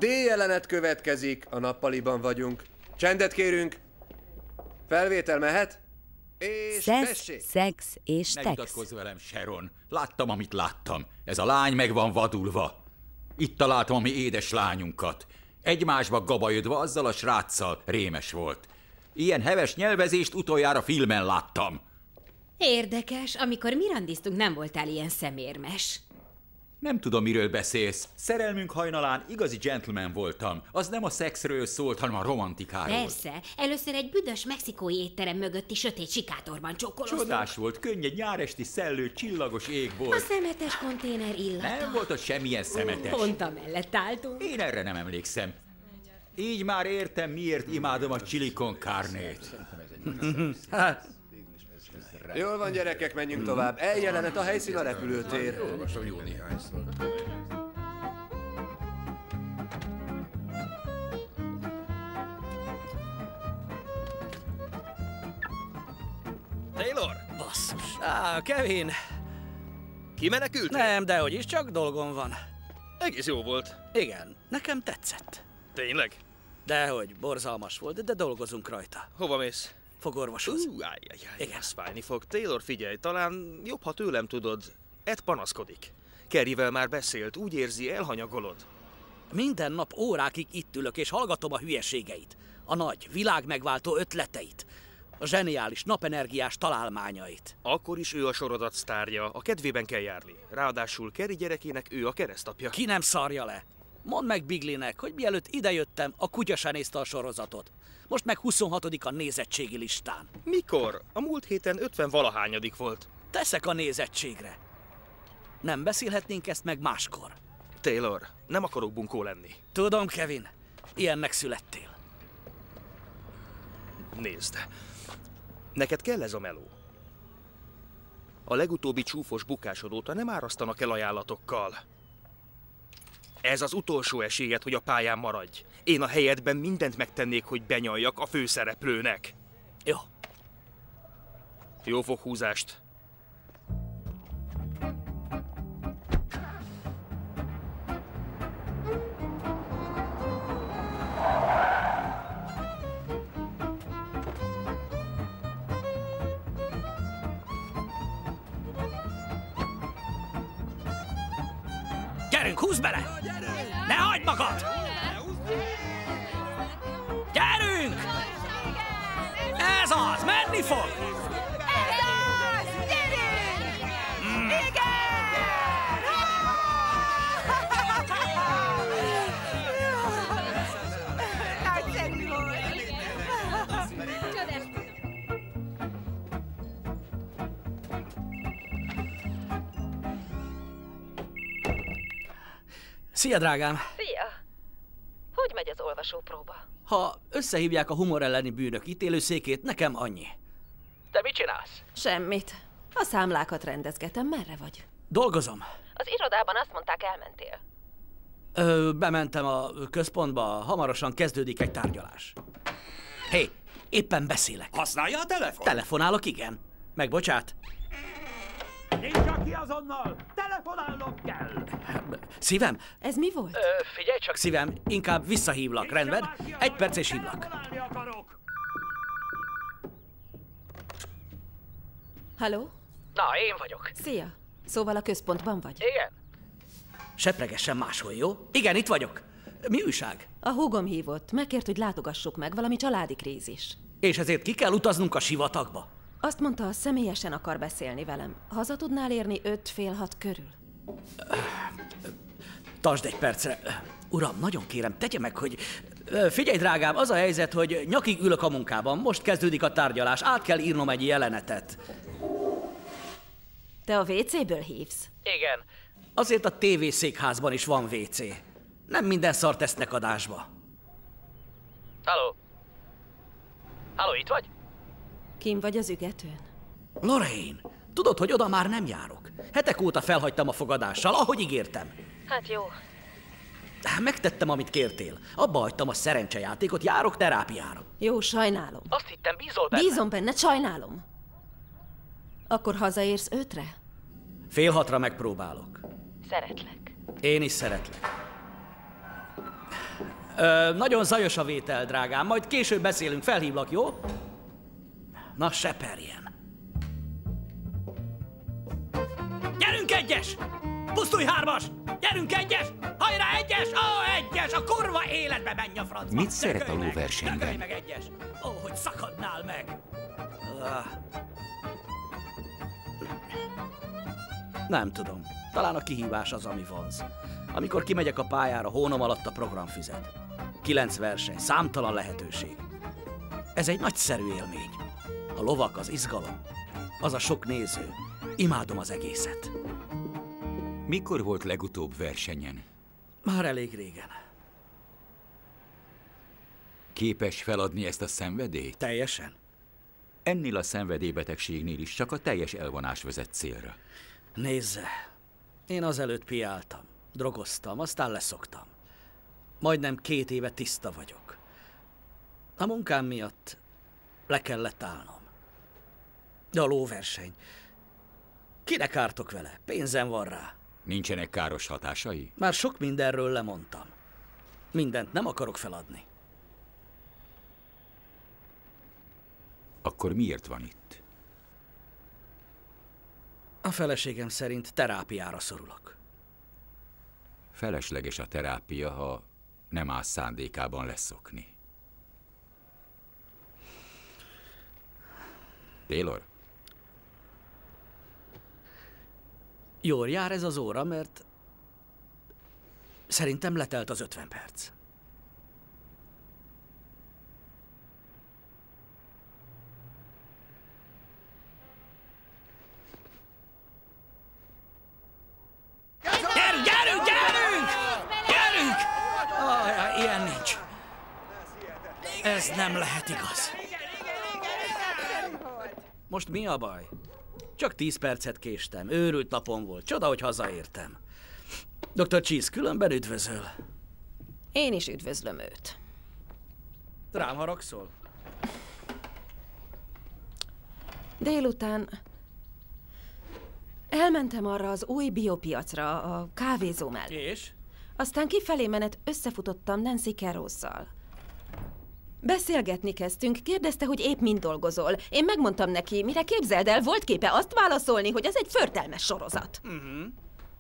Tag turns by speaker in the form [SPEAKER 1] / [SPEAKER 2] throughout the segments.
[SPEAKER 1] D-jelenet következik, a nappaliban vagyunk. Csendet kérünk. Felvétel mehet? És tessék!
[SPEAKER 2] Szex és
[SPEAKER 3] Ne
[SPEAKER 2] tex.
[SPEAKER 3] vitatkozz velem, Sharon. Láttam, amit láttam. Ez a lány meg van vadulva. Itt találtam a mi édes lányunkat. Egymásba gabajodva azzal a sráccal. Rémes volt. Ilyen heves nyelvezést utoljára filmen láttam.
[SPEAKER 4] Érdekes, amikor mi randiztunk, nem voltál ilyen szemérmes.
[SPEAKER 3] Nem tudom, miről beszélsz. Szerelmünk hajnalán igazi gentleman voltam. Az nem a szexről szólt, hanem a romantikáról.
[SPEAKER 4] Persze, először egy büdös mexikói étterem mögötti sötét sikátorban csókoloztunk.
[SPEAKER 3] Csodás volt, könnyed nyáresti szellő, csillagos ég
[SPEAKER 4] A
[SPEAKER 3] volt.
[SPEAKER 4] szemetes konténer illata.
[SPEAKER 3] Nem volt ott semmilyen szemetes.
[SPEAKER 4] Pont amellett álltunk.
[SPEAKER 3] Én erre nem emlékszem. Így már értem, miért imádom a chili con carnét.
[SPEAKER 1] Jól van, gyerekek, menjünk tovább. Eljelenet a helyszín a repülőtér.
[SPEAKER 5] Olvastam jó néhányszor.
[SPEAKER 6] Taylor!
[SPEAKER 7] Basszus. Kevin.
[SPEAKER 6] Kimenekült?
[SPEAKER 7] Nem, dehogy is, csak dolgom van.
[SPEAKER 6] Egész jó volt.
[SPEAKER 7] Igen, nekem tetszett.
[SPEAKER 6] Tényleg?
[SPEAKER 7] Dehogy, borzalmas volt, de dolgozunk rajta.
[SPEAKER 6] Hova mész?
[SPEAKER 7] Fogorvoshoz.
[SPEAKER 6] Igen. Ez fájni fog. Taylor, figyelj, talán jobb, ha tőlem tudod. Ed panaszkodik. Kerryvel már beszélt, úgy érzi, elhanyagolod.
[SPEAKER 7] Minden nap órákig itt ülök és hallgatom a hülyeségeit. A nagy, világmegváltó ötleteit. A zseniális, napenergiás találmányait.
[SPEAKER 6] Akkor is ő a sorodat sztárja, a kedvében kell járni. Ráadásul Kerry gyerekének ő a keresztapja.
[SPEAKER 7] Ki nem szarja le? Mondd meg Biglinek, hogy mielőtt idejöttem, a kutya se nézte a sorozatot. Most meg 26. a nézettségi listán.
[SPEAKER 6] Mikor? A múlt héten 50-valahányadik volt.
[SPEAKER 7] Teszek a nézettségre. Nem beszélhetnénk ezt meg máskor?
[SPEAKER 6] Taylor, nem akarok bunkó lenni.
[SPEAKER 7] Tudom, Kevin. Ilyennek születtél.
[SPEAKER 6] Nézd. Neked kell ez a meló. A legutóbbi csúfos bukásod óta nem árasztanak el ajánlatokkal. Ez az utolsó esélyed, hogy a pályán maradj. Én a helyedben mindent megtennék, hogy benyaljak a főszereplőnek.
[SPEAKER 7] Jó.
[SPEAKER 6] Jó foghúzást.
[SPEAKER 7] Gyerünk, húzz bele! Ne hagyd magad! Gyerünk! Ez az, menni fog!
[SPEAKER 8] Ez az! Gyerünk! Igen! Nagyszerű volt!
[SPEAKER 7] Szia, drágám!
[SPEAKER 8] Szia! Hogy megy az olvasópróba?
[SPEAKER 7] Ha összehívják a humor elleni bűnök ítélőszékét, nekem annyi. Te mit csinálsz?
[SPEAKER 8] Semmit. A számlákat rendezgetem. Merre vagy?
[SPEAKER 7] Dolgozom.
[SPEAKER 8] Az irodában azt mondták, elmentél.
[SPEAKER 7] Bementem a központba, hamarosan kezdődik egy tárgyalás. Hé, éppen beszélek.
[SPEAKER 9] Használja a telefon?
[SPEAKER 7] Telefonálok, igen. Megbocsát?
[SPEAKER 9] Nyitja ki azonnal! Telefonálnom kell!
[SPEAKER 7] Szívem?
[SPEAKER 8] Ez mi volt?
[SPEAKER 7] Figyelj csak, szívem, inkább visszahívlak, rendben? Egy perc és hívlak.
[SPEAKER 9] Telefonálni akarok!
[SPEAKER 8] Halló?
[SPEAKER 7] Na, én vagyok.
[SPEAKER 8] Szia! Szóval a központban vagy?
[SPEAKER 7] Igen. Sepregessen máshol, jó? Igen, itt vagyok. Mi újság?
[SPEAKER 8] A húgom hívott. Megkért, hogy látogassuk meg, valami családi krízis.
[SPEAKER 7] És ezért ki kell utaznunk a sivatagba?
[SPEAKER 8] Azt mondta, személyesen akar beszélni velem. Haza tudnál érni 5-5:30 körül?
[SPEAKER 7] Tartsd egy percre. Uram, nagyon kérem, tegye meg, hogy... Figyelj, drágám, az a helyzet, hogy nyakig ülök a munkában. Most kezdődik a tárgyalás. Át kell írnom egy jelenetet.
[SPEAKER 8] Te a WC-ből hívsz?
[SPEAKER 7] Igen. Azért a tévészékházban is van WC. Nem minden szart tesznek adásba. Halló? Halló, itt vagy?
[SPEAKER 8] Kim vagy az ügetőn?
[SPEAKER 7] Lorraine, tudod, hogy oda már nem járok. Hetek óta felhagytam a fogadással, ahogy ígértem.
[SPEAKER 8] Hát jó.
[SPEAKER 7] Megtettem, amit kértél. Abba hagytam a szerencsejátékot, járok terápiára.
[SPEAKER 8] Jó, sajnálom.
[SPEAKER 7] Azt hittem, bízol benne.
[SPEAKER 8] Bízom benned, sajnálom. Akkor hazaérsz 5-re?
[SPEAKER 7] 5:30 megpróbálok.
[SPEAKER 8] Szeretlek.
[SPEAKER 7] Én is szeretlek. Nagyon zajos a vétel, drágám. Majd később beszélünk, felhívlak, jó? Na, seperjen. Gyerünk, egyes! Pusztulj, hármas! Gyerünk, egyes! Hajrá, egyes! Egyes! A kurva életbe menj a francba!
[SPEAKER 3] Mit szeret a lóversenyben?
[SPEAKER 7] Dögölj meg, egyes! Hogy szakadnál meg! Nem tudom. Talán a kihívás az, ami vonz. Amikor kimegyek a pályára, hónom alatt a programfüzet. 9 verseny, számtalan lehetőség. Ez egy nagyszerű élmény. A lovak, az izgalom, az a sok néző. Imádom az egészet.
[SPEAKER 3] Mikor volt legutóbb versenyen?
[SPEAKER 7] Már elég régen.
[SPEAKER 3] Képes feladni ezt a szenvedélyt?
[SPEAKER 7] Teljesen?
[SPEAKER 3] Ennél a szenvedélybetegségnél is csak a teljes elvonás vezet célra.
[SPEAKER 7] Nézze, én azelőtt piáltam, drogoztam, aztán leszoktam. Majdnem 2 éve tiszta vagyok. A munkám miatt le kellett állnom. De a lóverseny. Kinek ártok vele? Pénzem van rá.
[SPEAKER 3] Nincsenek káros hatásai?
[SPEAKER 7] Már sok mindenről lemondtam. Mindent nem akarok feladni.
[SPEAKER 3] Akkor miért van itt?
[SPEAKER 7] A feleségem szerint terápiára szorulok.
[SPEAKER 3] Felesleges a terápia, ha nem áll szándékában leszokni. Taylor?
[SPEAKER 7] Jól jár ez az óra, mert szerintem letelt az 50 perc. Gyerünk! Ilyen nincs. Ez nem lehet igaz. Most mi a baj? Csak 10 percet késtem. Őrült napom volt. Csoda, hogy hazaértem. Dr. Cheese különben üdvözöl.
[SPEAKER 8] Én is üdvözlöm őt.
[SPEAKER 7] Rám haragszol?
[SPEAKER 8] Délután elmentem arra az új biopiacra, a kávézó mellé.
[SPEAKER 7] És?
[SPEAKER 8] Aztán kifelé menet összefutottam Nancy Carosszal. Beszélgetni kezdtünk, kérdezte, hogy épp mind dolgozol. Én megmondtam neki, mire képzeld el, volt képe azt válaszolni, hogy ez egy förtelmes sorozat.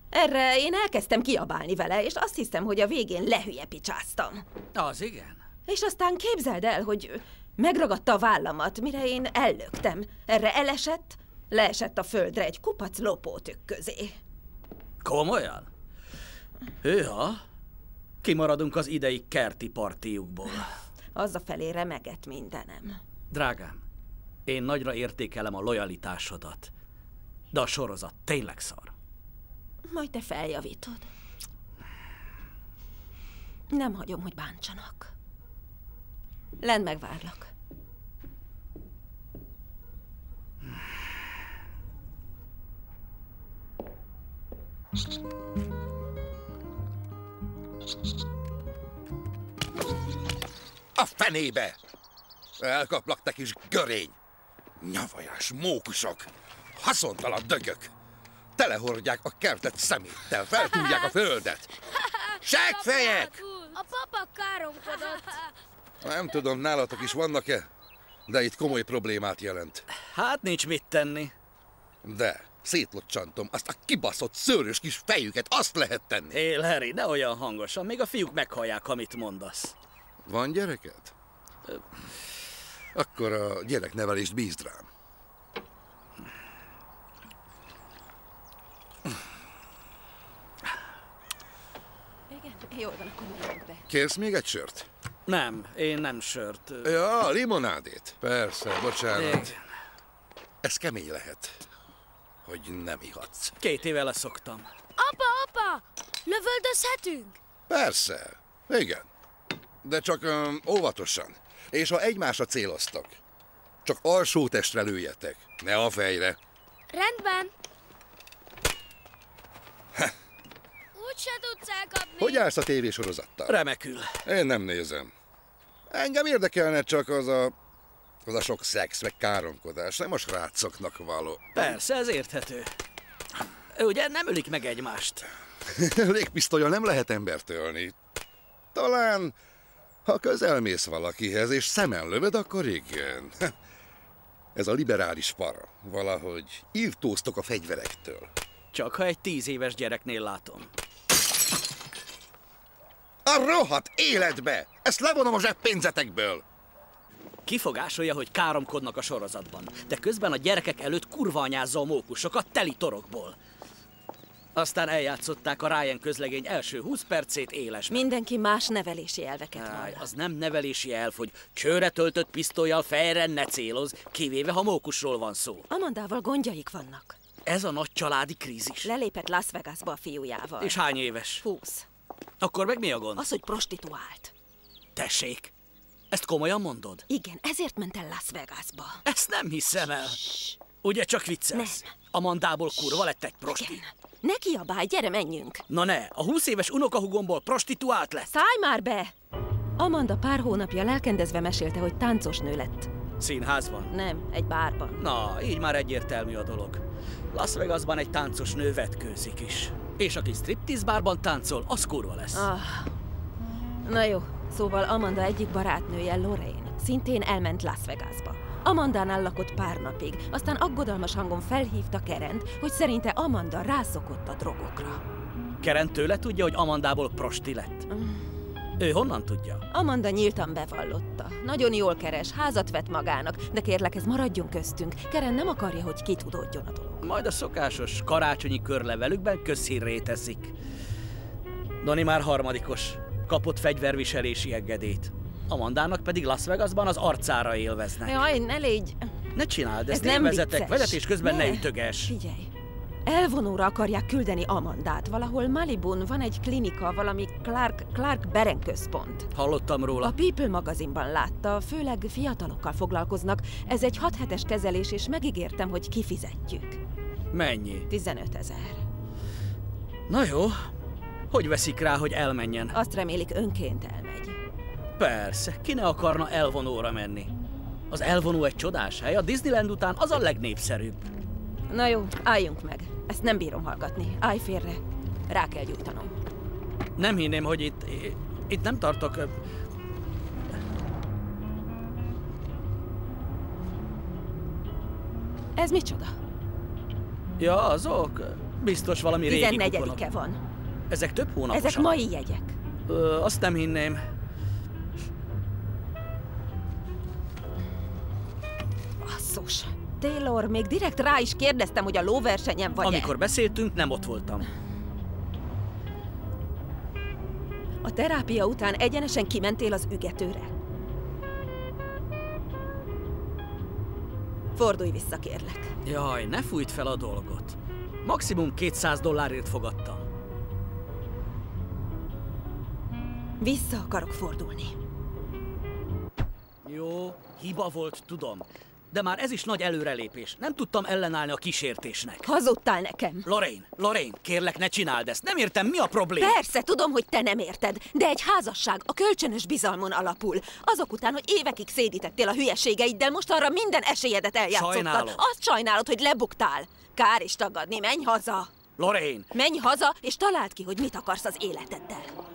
[SPEAKER 8] Erre én elkezdtem kiabálni vele, és azt hiszem, hogy a végén lehülyepicsáztam.
[SPEAKER 7] Az igen.
[SPEAKER 8] És aztán képzeld el, hogy megragadta a vállamat, mire én ellöktem. Erre elesett, leesett a földre egy kupac lopótük közé.
[SPEAKER 7] Komolyan? Hűha, kimaradunk az idei kerti partiukból.
[SPEAKER 8] Azzal remegett mindenem.
[SPEAKER 7] Drágám, én nagyra értékelem a lojalitásodat, de a sorozat tényleg szar.
[SPEAKER 8] Majd te feljavítod. Nem hagyom, hogy bántsanak. Lent megvárlak.
[SPEAKER 2] A fenébe! Elkaplak, te kis görény! Nyavajás mókusok! Haszontalan dögök! Telehordják a kertet szeméttel, feltúrják a földet! Seggfejek!
[SPEAKER 5] A papa káromkodott.
[SPEAKER 2] Nem tudom, nálatok is vannak-e, de itt komoly problémát jelent.
[SPEAKER 7] Hát nincs mit tenni.
[SPEAKER 2] De szétlocsantom azt a kibaszott szőrös kis fejüket, azt lehet tenni.
[SPEAKER 7] Hé, Larry, ne olyan hangosan, még a fiúk meghallják, amit mondasz.
[SPEAKER 2] Van gyereked? Akkor a gyereknevelést bízd rám.
[SPEAKER 8] Igen, jól van, akkor megyünk be.
[SPEAKER 2] Kérsz még egy sört?
[SPEAKER 7] Nem, én nem sört.
[SPEAKER 2] Ja, limonádét. Persze, bocsánat.
[SPEAKER 7] Igen.
[SPEAKER 2] Ez kemény lehet, hogy nem ihatsz.
[SPEAKER 7] 2 éve leszoktam.
[SPEAKER 5] Apa, lövöldözhetünk?
[SPEAKER 2] Persze, igen. De csak óvatosan. És ha egymásra céloztok, csak alsó testre lőjetek, ne a fejre.
[SPEAKER 5] Rendben. Úgyse tudsz elkapni.
[SPEAKER 2] Hogy állsz a tévésorozattal?
[SPEAKER 7] Remekül.
[SPEAKER 2] Én nem nézem. Engem érdekelne csak az a sok szex, meg káromkodás, nem a srácoknak való.
[SPEAKER 7] Persze, ez érthető. Ugye nem ölik meg egymást?
[SPEAKER 2] Légpisztollyal nem lehet embert ölni. Talán Ha közelmész valakihez és szemen lövöd, akkor igen. Ez a liberális para. Valahogy írtóztok a fegyverektől.
[SPEAKER 7] Csak ha egy 10 éves gyereknél látom.
[SPEAKER 2] A rohadt életbe! Ezt levonom a zseppénzetekből!
[SPEAKER 7] Kifogásolja, hogy káromkodnak a sorozatban, de közben a gyerekek előtt kurva anyázza a mókusokat teli torokból. Aztán eljátszották a Ryan közlegény első 20 percét élesben.
[SPEAKER 8] Mindenki más nevelési elveket
[SPEAKER 7] Áj,
[SPEAKER 8] vall.
[SPEAKER 7] az nem nevelési elv, hogy csőre töltött pisztollyal fejre ne céloz, kivéve ha mókusról van szó.
[SPEAKER 8] Amandával gondjaik vannak.
[SPEAKER 7] Ez a nagy családi krízis.
[SPEAKER 8] Lelépett Las Vegasba a fiújával.
[SPEAKER 7] És hány éves?
[SPEAKER 8] 20.
[SPEAKER 7] Akkor meg mi a gond?
[SPEAKER 8] Az, hogy prostituált.
[SPEAKER 7] Tessék, ezt komolyan mondod?
[SPEAKER 8] Igen, ezért ment el Las Vegasba.
[SPEAKER 7] Ezt nem hiszem el. Ugye csak viccelsz?
[SPEAKER 8] Nem.
[SPEAKER 7] Amandából kurva lett egy prosti.
[SPEAKER 8] Igen. Ne kiabálj, gyere, menjünk.
[SPEAKER 7] Na ne, a 20 éves unokahugomból prostituált lett.
[SPEAKER 8] Szállj már be! Amanda pár hónapja lelkendezve mesélte, hogy táncos nő lett.
[SPEAKER 7] Színházban?
[SPEAKER 8] Nem, egy bárban.
[SPEAKER 7] Na, így már egyértelmű a dolog. Las Vegasban egy táncos nő vetkőzik is. És aki striptease bárban táncol, az kurva lesz.
[SPEAKER 8] Na jó, szóval Amanda egyik barátnője, Lorraine, szintén elment Las Vegasba. Amandánál lakott pár napig, aztán aggodalmas hangon felhívta Kerent, hogy szerinte Amanda rászokott a drogokra.
[SPEAKER 7] Keren tőle tudja, hogy Amandából prosti lett? Ő honnan tudja?
[SPEAKER 8] Amanda nyíltan bevallotta. Nagyon jól keres, házat vett magának, de kérlek, ez maradjon köztünk. Keren nem akarja, hogy kitudódjon a dolog.
[SPEAKER 7] Majd a szokásos karácsonyi körlevelükben közhírré teszik. Doni már harmadikos. Kapott fegyverviselési engedélyt. Amandának pedig Las Vegasban az arcára élveznek.
[SPEAKER 8] Jaj, ne légy...
[SPEAKER 7] Ne csináld, ezt
[SPEAKER 8] nem
[SPEAKER 7] én vezetek,
[SPEAKER 8] vicces.
[SPEAKER 7] vezetés közben ne ütöges.
[SPEAKER 8] Figyelj, elvonóra akarják küldeni Amandát. Valahol Malibun van egy klinika, valami Clark Beren központ.
[SPEAKER 7] Hallottam róla.
[SPEAKER 8] A People magazinban látta, főleg fiatalokkal foglalkoznak. Ez egy 6 hetes kezelés, és megígértem, hogy kifizetjük.
[SPEAKER 7] Mennyi?
[SPEAKER 8] 15 000.
[SPEAKER 7] Na jó. Hogy veszik rá, hogy elmenjen?
[SPEAKER 8] Azt remélik, önként elmegy.
[SPEAKER 7] Persze, ki ne akarna elvonóra menni? Az elvonó egy csodás hely, a Disneyland után az a legnépszerűbb.
[SPEAKER 8] Na jó, álljunk meg. Ezt nem bírom hallgatni. Állj félre. Rá kell gyújtanom.
[SPEAKER 7] Nem hinném, hogy itt nem tartok...
[SPEAKER 8] Ez micsoda?
[SPEAKER 7] Ja, azok? Biztos valami régi
[SPEAKER 8] 14-e
[SPEAKER 7] kuponok.
[SPEAKER 8] van.
[SPEAKER 7] Ezek több hónaposak?
[SPEAKER 8] Ezek mai jegyek.
[SPEAKER 7] Azt nem hinném.
[SPEAKER 8] Basszus. Taylor, még direkt rá is kérdeztem, hogy a lóversenyen vagy-e.
[SPEAKER 7] Amikor beszéltünk, nem ott voltam.
[SPEAKER 8] A terápia után egyenesen kimentél az ügetőre. Fordulj vissza, kérlek.
[SPEAKER 7] Jaj, ne fújt fel a dolgot. Maximum $200 fogadtam.
[SPEAKER 8] Vissza akarok fordulni.
[SPEAKER 7] Jó, hiba volt, tudom. De már ez is nagy előrelépés. Nem tudtam ellenállni a kísértésnek.
[SPEAKER 8] Hazudtál nekem.
[SPEAKER 7] Lorraine, kérlek, ne csináld ezt. Nem értem, mi a probléma?
[SPEAKER 8] Persze, tudom, hogy te nem érted, de egy házasság a kölcsönös bizalmon alapul. Azok után, hogy évekig szédítettél a hülyeségeiddel, most arra minden esélyedet eljátszottad.
[SPEAKER 7] Sajnálom.
[SPEAKER 8] Azt sajnálod, hogy lebuktál. Kár is tagadni, menj haza.
[SPEAKER 7] Lorraine!
[SPEAKER 8] Menj haza, és találd ki, hogy mit akarsz az életeddel.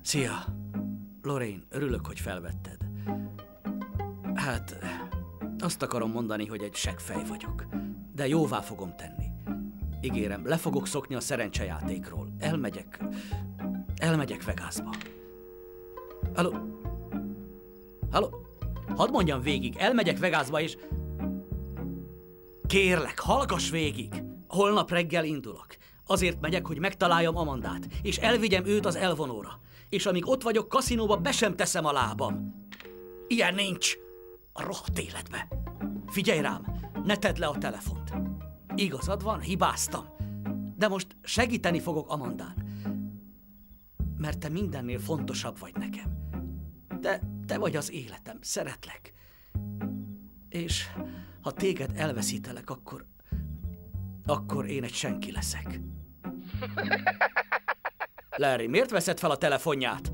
[SPEAKER 7] Szia! Lorraine, örülök, hogy felvetted. Hát, azt akarom mondani, hogy egy seggfej vagyok. De jóvá fogom tenni. Ígérem, le fogok szokni a szerencsejátékról. Elmegyek Vegasba. Halló? Hadd mondjam végig, elmegyek Vegasba és... Kérlek, hallgass végig! Holnap reggel indulok. Azért megyek, hogy megtaláljam Amandát, és elvigyem őt az elvonóra. És amíg ott vagyok kaszinóba, be sem teszem a lábam. Ilyen nincs a rohadt életbe. Figyelj rám, ne tedd le a telefont. Igazad van, hibáztam. De most segíteni fogok Amandán. Mert te mindennél fontosabb vagy nekem. Te vagy az életem, szeretlek. És ha téged elveszítelek, akkor én egy senki leszek. Larry, miért veszed fel a telefonját?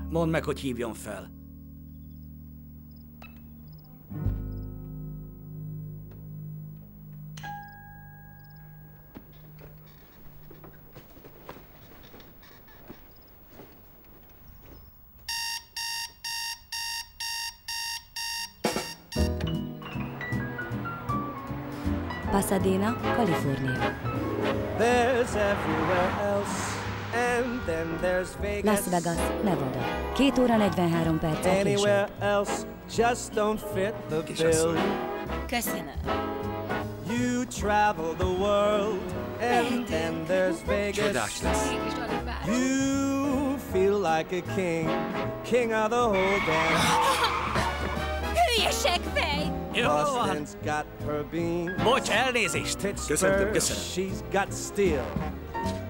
[SPEAKER 7] Mondd meg, hogy hívjon fel.
[SPEAKER 10] Pasadena, Kalifornia. Las Vegas, Nevada. 2 óra 43 perccel később.
[SPEAKER 4] Köszönöm.
[SPEAKER 11] You travel the world, and then there's Vegas.
[SPEAKER 1] Csodás lesz.
[SPEAKER 11] You feel like a king, king of the whole dance.
[SPEAKER 4] Hülyeségfej!
[SPEAKER 7] Jó van.
[SPEAKER 11] Boston's got her beam.
[SPEAKER 7] Bocs, elnézést.
[SPEAKER 11] Pittsburgh,
[SPEAKER 7] köszönöm.
[SPEAKER 11] she's got steel.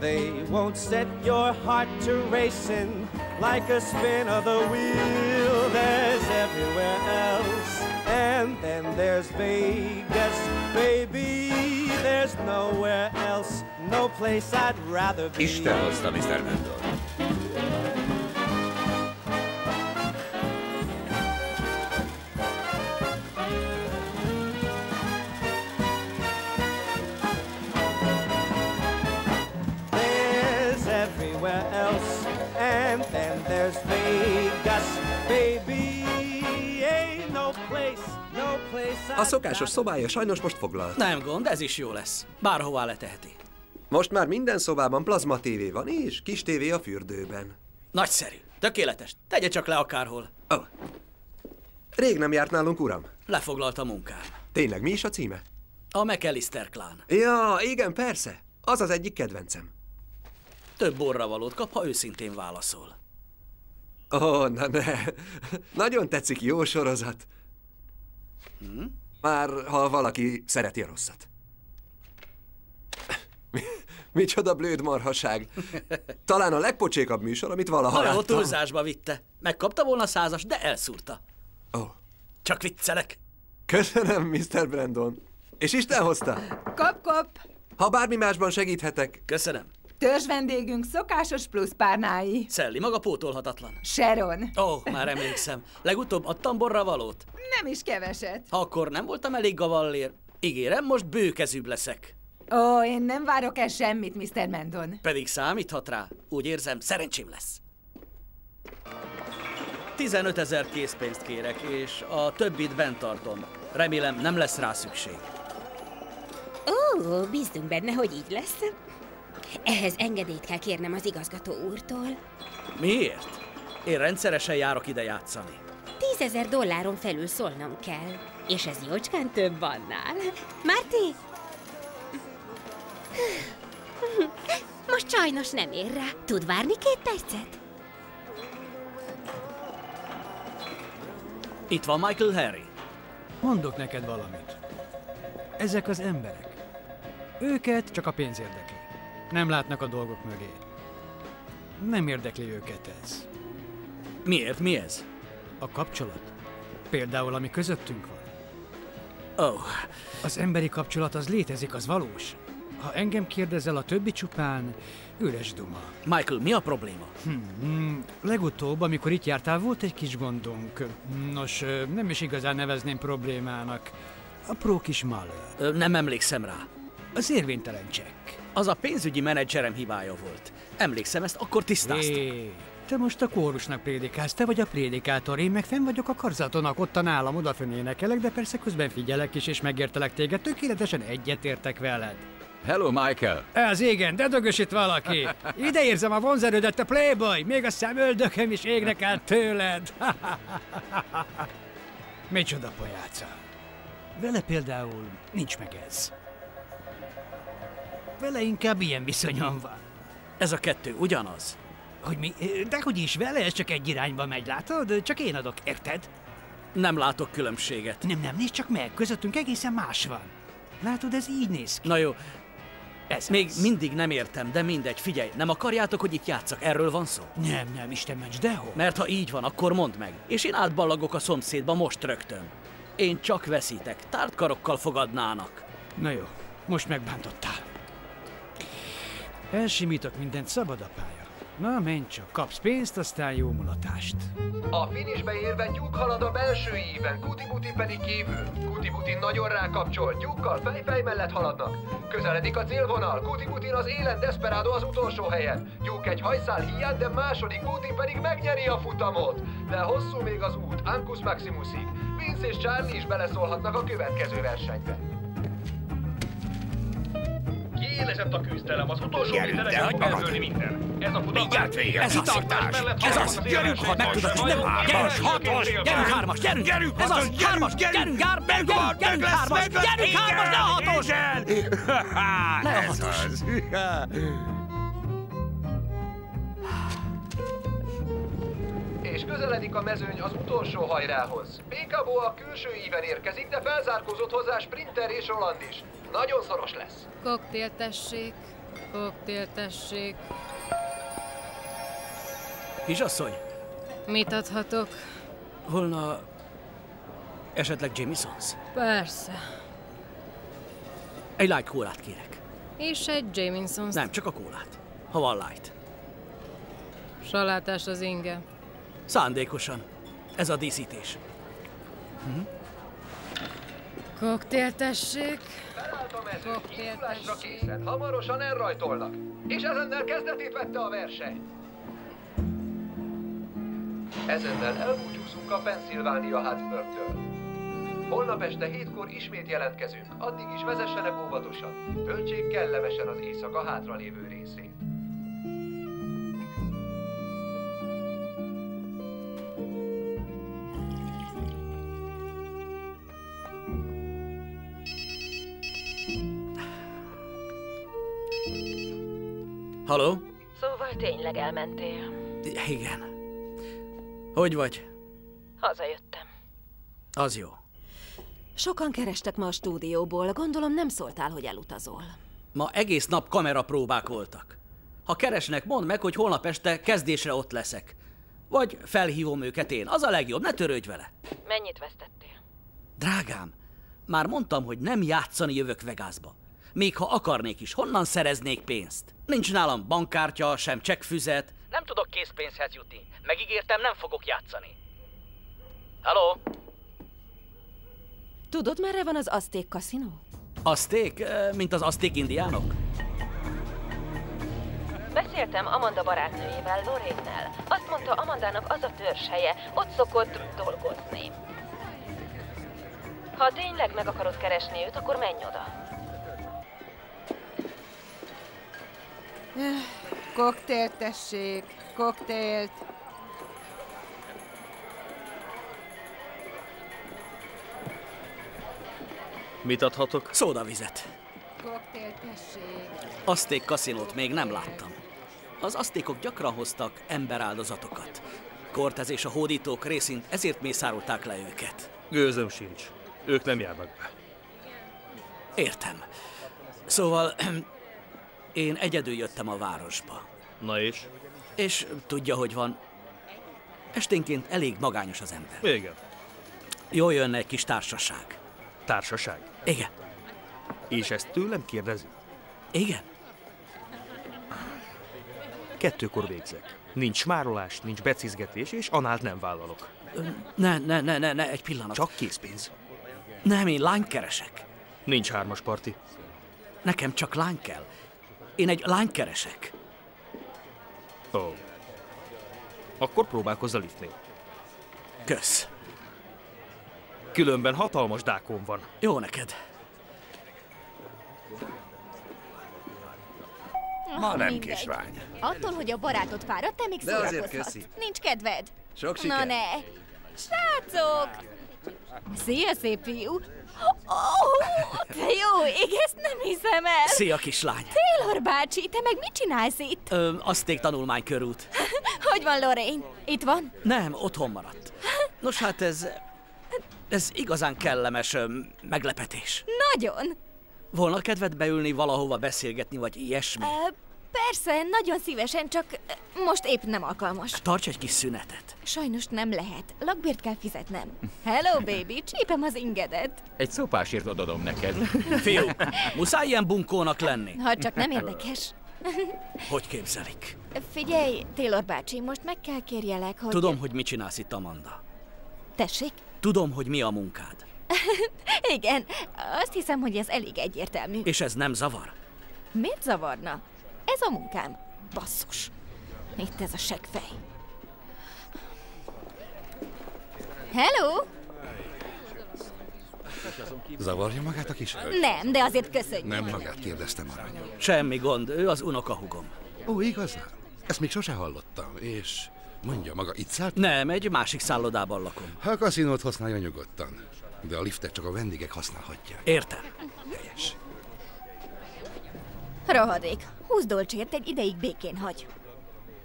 [SPEAKER 11] They won't set your heart to racing like a spin of the wheel. There's everywhere else, and then there's Vegas, baby. There's nowhere else, no place I'd rather be.
[SPEAKER 3] Isten hozta, Mr. Mendel.
[SPEAKER 11] And then there's Vegas, baby. Ain't no place
[SPEAKER 1] A szokásos szobája sajnos most foglalt.
[SPEAKER 7] Nem gond, ez is jó lesz. Bárhová leteheti.
[SPEAKER 1] Most már minden szobában plazma tévé van, és kis tévé a fürdőben.
[SPEAKER 7] Nagyszerű. Tökéletes. Tegye csak le akárhol.
[SPEAKER 1] Oh. Rég nem járt nálunk, uram.
[SPEAKER 7] Lefoglalt a munkám.
[SPEAKER 1] Tényleg, mi is a címe?
[SPEAKER 7] A McAllister klán.
[SPEAKER 1] Ja, igen, persze. Az az egyik kedvencem.
[SPEAKER 7] Több borravalót kap, ha őszintén válaszol.
[SPEAKER 1] Ó, na ne. Nagyon tetszik, jó sorozat. Már ha valaki szereti a rosszat. Micsoda blőd marhaság. Talán a legpocsékabb műsor, amit valaha
[SPEAKER 7] Na jó,
[SPEAKER 1] láttam.
[SPEAKER 7] túlzásba vitte. Megkapta volna 100-as, de elszúrta.
[SPEAKER 1] Ó.
[SPEAKER 7] Csak viccelek.
[SPEAKER 1] Köszönöm, Mr. Brandon. És Isten hozta.
[SPEAKER 12] Kap!
[SPEAKER 1] Ha bármi másban segíthetek.
[SPEAKER 7] Köszönöm.
[SPEAKER 12] Törzs vendégünk szokásos plusz párnái.
[SPEAKER 7] Szelli, maga pótolhatatlan.
[SPEAKER 12] Sharon.
[SPEAKER 7] Ó, már emlékszem. Legutóbb adtam borravalót.
[SPEAKER 12] Nem is keveset.
[SPEAKER 7] Ha akkor nem voltam elég gavallér, ígérem, most bőkezűbb leszek.
[SPEAKER 12] Ó, én nem várok el semmit, Mr. Mendon.
[SPEAKER 7] Pedig számíthat rá. Úgy érzem, szerencsém lesz. 15 000 készpénzt kérek, és a többit bent tartom. Remélem, nem lesz rá szükség.
[SPEAKER 4] Ó, bízunk benne, hogy így lesz. Ehhez engedélyt kell kérnem az igazgató úrtól.
[SPEAKER 7] Miért? Én rendszeresen járok ide játszani.
[SPEAKER 4] $10,000 felül szólnom kell. És ez jócskán több annál. Márti? Most sajnos nem ér rá. Tud várni 2 percet?
[SPEAKER 7] Itt van Michael Harry.
[SPEAKER 13] Mondok neked valamit. Ezek az emberek. Őket csak a pénz érdekli. Nem látnak a dolgok mögé. Nem érdekli őket ez.
[SPEAKER 7] Miért? Mi ez?
[SPEAKER 13] A kapcsolat. Például, ami közöttünk van.
[SPEAKER 7] Oh.
[SPEAKER 13] Az emberi kapcsolat az létezik, az valós. Ha engem kérdezel, a többi csupán üres duma.
[SPEAKER 7] Michael, mi a probléma?
[SPEAKER 13] Legutóbb, amikor itt jártál, volt egy kis gondunk. Nos, nem is igazán nevezném problémának. Apró kis malőr.
[SPEAKER 7] Nem emlékszem rá.
[SPEAKER 13] Az érvénytelen csekk.
[SPEAKER 7] Az a pénzügyi menedzserem hibája volt. Emlékszem, ezt akkor tisztáztuk.
[SPEAKER 13] Te most a kórusnak prédikálsz, te vagy a prédikátor, én meg fenn vagyok a karzatonak, ott a nálam odafönn énekelek, de persze közben figyelek is, és megértelek téged, tökéletesen egyetértek veled.
[SPEAKER 3] Hello, Michael!
[SPEAKER 13] Ez igen, de dögös itt valaki! Ide érzem a vonzerődet, a playboy, még a szemöldököm is égnek át tőled! Micsoda pojáca! Vele például nincs meg ez. Vele inkább ilyen viszonyom van.
[SPEAKER 7] Ez a kettő ugyanaz.
[SPEAKER 13] Hogy mi? Dehogy is, vele ez csak egy irányba megy, látod? Csak én adok, érted?
[SPEAKER 7] Nem látok különbséget.
[SPEAKER 13] Nem, nézd csak meg, közöttünk egészen más van. Látod, ez így néz ki.
[SPEAKER 7] Na jó,
[SPEAKER 13] ez
[SPEAKER 7] még
[SPEAKER 13] az.
[SPEAKER 7] mindig nem értem, de mindegy, figyelj, nem akarjátok, hogy itt játsszak, erről van szó?
[SPEAKER 13] Nem, Isten ments, dehol.
[SPEAKER 7] Mert ha így van, akkor mondd meg, és én átballagok a szomszédba most rögtön. Én csak veszítek, tártkarokkal fogadnának.
[SPEAKER 13] Na jó, most megbántottál. Elsimítok mindent, szabad a pálya. Na, menj csak, kapsz pénzt, aztán jó mulatást.
[SPEAKER 1] A finishbe érve Duke halad a belső íven, Kuti-Buti pedig kívül. Kuti-Buti nagyon rákapcsol, Duke-kal fej-fej mellett haladnak. Közeledik a célvonal, Kuti-Butin az élen Desperado az utolsó helyen. Duke egy hajszál hiány, de második, Buti pedig megnyeri a futamot. De hosszú még az út, Ancus Maximusig. Vince és Charlie is beleszólhatnak a következő versenybe.
[SPEAKER 6] Kiélezett a küzdelem, az utolsó mindenek meg kell dőlni minden. Ez a futam
[SPEAKER 7] Ez az, gyerünk, ha meg tudod csinálni, gyerünk, hatos, gyerünk hármas, gyerünk, ez az, hármas, gyerünk, hármas, ne a hatos! Ne a hatos!
[SPEAKER 1] És közeledik a mezőny az utolsó hajrához. Pékabó a külső íven érkezik, de felzárkózott hozzá Sprinter és Roland is. Nagyon szoros lesz.
[SPEAKER 14] Koktél tessék, koktél tessék.
[SPEAKER 7] Kisasszony?
[SPEAKER 14] Mit adhatok?
[SPEAKER 7] Volna esetleg Jamesons?
[SPEAKER 14] Persze.
[SPEAKER 7] Egy light kólát kérek.
[SPEAKER 14] És egy Jamesons.
[SPEAKER 7] Nem, csak a kólát. Ha van light.
[SPEAKER 14] Salátás az inge.
[SPEAKER 7] Szándékosan. Ez a díszítés.
[SPEAKER 14] Koktél tessék.
[SPEAKER 1] Felállt a mezőny, indulásra készen, hamarosan elrajtolnak. És ezennel kezdetét vette a verseny. Ezennel elbúcsúzunk a Pennsylvania Hattsburghtől. Holnap este 7-kor ismét jelentkezünk, addig is vezessenek óvatosan, töltsék kellemesen az éjszaka hátralévő részét.
[SPEAKER 7] Halló?
[SPEAKER 8] Szóval tényleg elmentél?
[SPEAKER 7] Igen. Hogy vagy?
[SPEAKER 8] Hazajöttem.
[SPEAKER 7] Az jó.
[SPEAKER 8] Sokan kerestek ma a stúdióból, gondolom nem szóltál, hogy elutazol.
[SPEAKER 7] Ma egész nap kamerapróbák voltak. Ha keresnek, mondd meg, hogy holnap este kezdésre ott leszek. Vagy felhívom őket én, az a legjobb, ne törődj vele.
[SPEAKER 8] Mennyit vesztettél?
[SPEAKER 7] Drágám, már mondtam, hogy nem játszani jövök Vegasba. Még ha akarnék is, honnan szereznék pénzt? Nincs nálam bankkártya, sem csekkfüzet. Nem tudok készpénzhez jutni. Megígértem, nem fogok játszani. Halló?
[SPEAKER 8] Tudod, merre van az Azték kaszinó?
[SPEAKER 7] Azték? Mint az azték indiánok?
[SPEAKER 8] Beszéltem Amanda barátnőjével, Lorraine-nel. Azt mondta, Amandának az a törzshelye, ott szokott dolgozni. Ha tényleg meg akarod keresni őt, akkor menj oda.
[SPEAKER 12] Koktélt tessék, koktélt.
[SPEAKER 6] Mit adhatok?
[SPEAKER 7] Szódavizet.
[SPEAKER 12] Koktélt tessék.
[SPEAKER 7] Azték kaszinót még nem láttam. Az aztékok gyakran hoztak emberáldozatokat. Cortez és a hódítók részint ezért mészárolták le őket.
[SPEAKER 6] Gőzöm sincs. Ők nem járnak be.
[SPEAKER 7] Értem. Szóval én egyedül jöttem a városba.
[SPEAKER 6] Na és?
[SPEAKER 7] És tudja, hogy van. Esténként elég magányos az ember.
[SPEAKER 6] Igen.
[SPEAKER 7] Jól jönne egy kis társaság.
[SPEAKER 6] Társaság?
[SPEAKER 7] Igen.
[SPEAKER 6] És ezt tőlem kérdezi?
[SPEAKER 7] Igen.
[SPEAKER 6] 2-kor végzek. Nincs smárolás, nincs becizgetés, és anált nem vállalok.
[SPEAKER 7] Ne, egy pillanat.
[SPEAKER 6] Csak készpénz.
[SPEAKER 7] Nem, én lányt keresek.
[SPEAKER 6] Nincs 3-as parti.
[SPEAKER 7] Nekem csak lány kell. Én egy lányt keresek.
[SPEAKER 6] Ó. Akkor próbálkozz a liftnél.
[SPEAKER 7] Kösz.
[SPEAKER 6] Különben hatalmas dákon van.
[SPEAKER 7] Jó neked.
[SPEAKER 2] Ma nem,
[SPEAKER 15] mindegy.
[SPEAKER 2] kislány.
[SPEAKER 15] Attól, hogy a barátod fáradt, te még
[SPEAKER 2] De azért
[SPEAKER 15] szórakozhatsz.
[SPEAKER 2] köszi.
[SPEAKER 15] Nincs kedved?
[SPEAKER 2] Sok
[SPEAKER 15] Na
[SPEAKER 2] siker.
[SPEAKER 15] ne! Srácok! Szia, szép fiú! Te jó ég, ezt nem hiszem el!
[SPEAKER 7] Szia, kislány!
[SPEAKER 15] Taylor bácsi, te meg mit csinálsz itt?
[SPEAKER 7] Azték tanulmánykörút.
[SPEAKER 15] Hogy van Lorraine? Itt van?
[SPEAKER 7] Nem, otthon maradt. Nos hát ez igazán kellemes meglepetés.
[SPEAKER 15] Nagyon!
[SPEAKER 7] Volna kedved beülni valahova beszélgetni, vagy ilyesmi?
[SPEAKER 15] Persze, nagyon szívesen, csak most épp nem alkalmas.
[SPEAKER 7] Tarts egy kis szünetet.
[SPEAKER 15] Sajnos nem lehet. Lakbért kell fizetnem. Hello, baby, csípem az ingedet.
[SPEAKER 3] Egy szopásért odadom neked.
[SPEAKER 7] Fiú, muszáj ilyen bunkónak lenni.
[SPEAKER 15] Ha csak nem érdekes.
[SPEAKER 7] Hogy képzelik?
[SPEAKER 15] Figyelj, Taylor bácsi, most meg kell kérjelek, hogy...
[SPEAKER 7] Tudom, hogy mit csinálsz itt, Amanda.
[SPEAKER 15] Tessék?
[SPEAKER 7] Tudom, hogy mi a munkád.
[SPEAKER 15] Igen, azt hiszem, hogy ez elég egyértelmű.
[SPEAKER 7] És ez nem zavar?
[SPEAKER 15] Miért zavarna? Ez a munkám. Basszus. Itt ez a seggfej. Hello!
[SPEAKER 2] Zavarja magát a kis hölgy?
[SPEAKER 15] Nem, de azért köszönjük.
[SPEAKER 2] Nem magát kérdeztem, aranyom.
[SPEAKER 7] Semmi gond, ő az unokahúgom.
[SPEAKER 2] Ó, igazán? Ezt még sose hallottam, és mondja maga, itt szállt?
[SPEAKER 7] Nem, egy másik szállodában lakom.
[SPEAKER 2] Ha a kaszinót használja nyugodtan, de a liftet csak a vendégek használhatják.
[SPEAKER 7] Értem.
[SPEAKER 2] Helyes.
[SPEAKER 15] Rohadék. 20 dolcsért egy ideig békén hagy.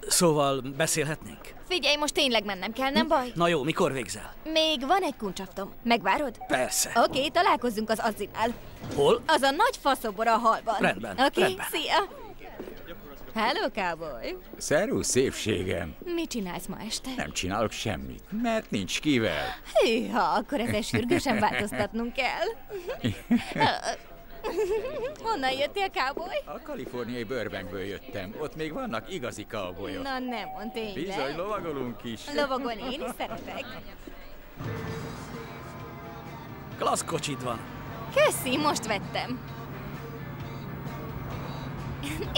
[SPEAKER 7] Szóval beszélhetnénk?
[SPEAKER 15] Figyelj, most tényleg mennem kell, nem baj?
[SPEAKER 7] Na jó, mikor végzel?
[SPEAKER 15] Még van egy kuncsaftom. Megvárod?
[SPEAKER 7] Persze.
[SPEAKER 15] Oké, találkozzunk az Azzinál.
[SPEAKER 7] Hol?
[SPEAKER 15] Az a nagy faszobor a halban.
[SPEAKER 7] Rendben,
[SPEAKER 15] Oké,
[SPEAKER 7] rendben.
[SPEAKER 15] szia! Hello, cowboy!
[SPEAKER 3] Szervusz, szépségem.
[SPEAKER 15] Mit csinálsz ma este?
[SPEAKER 3] Nem csinálok semmit, mert nincs kivel.
[SPEAKER 15] Hűha, akkor ezen sürgősen változtatnunk kell. Honnan jöttél, cowboy?
[SPEAKER 3] A kaliforniai Burbankből jöttem. Ott még vannak igazi cowboyok.
[SPEAKER 15] Na nem mond tényleg.
[SPEAKER 3] Bizony, lovagolunk is.
[SPEAKER 15] Lovagolni én is szeretek.
[SPEAKER 7] Klassz kocsid van.
[SPEAKER 15] Köszi, most vettem.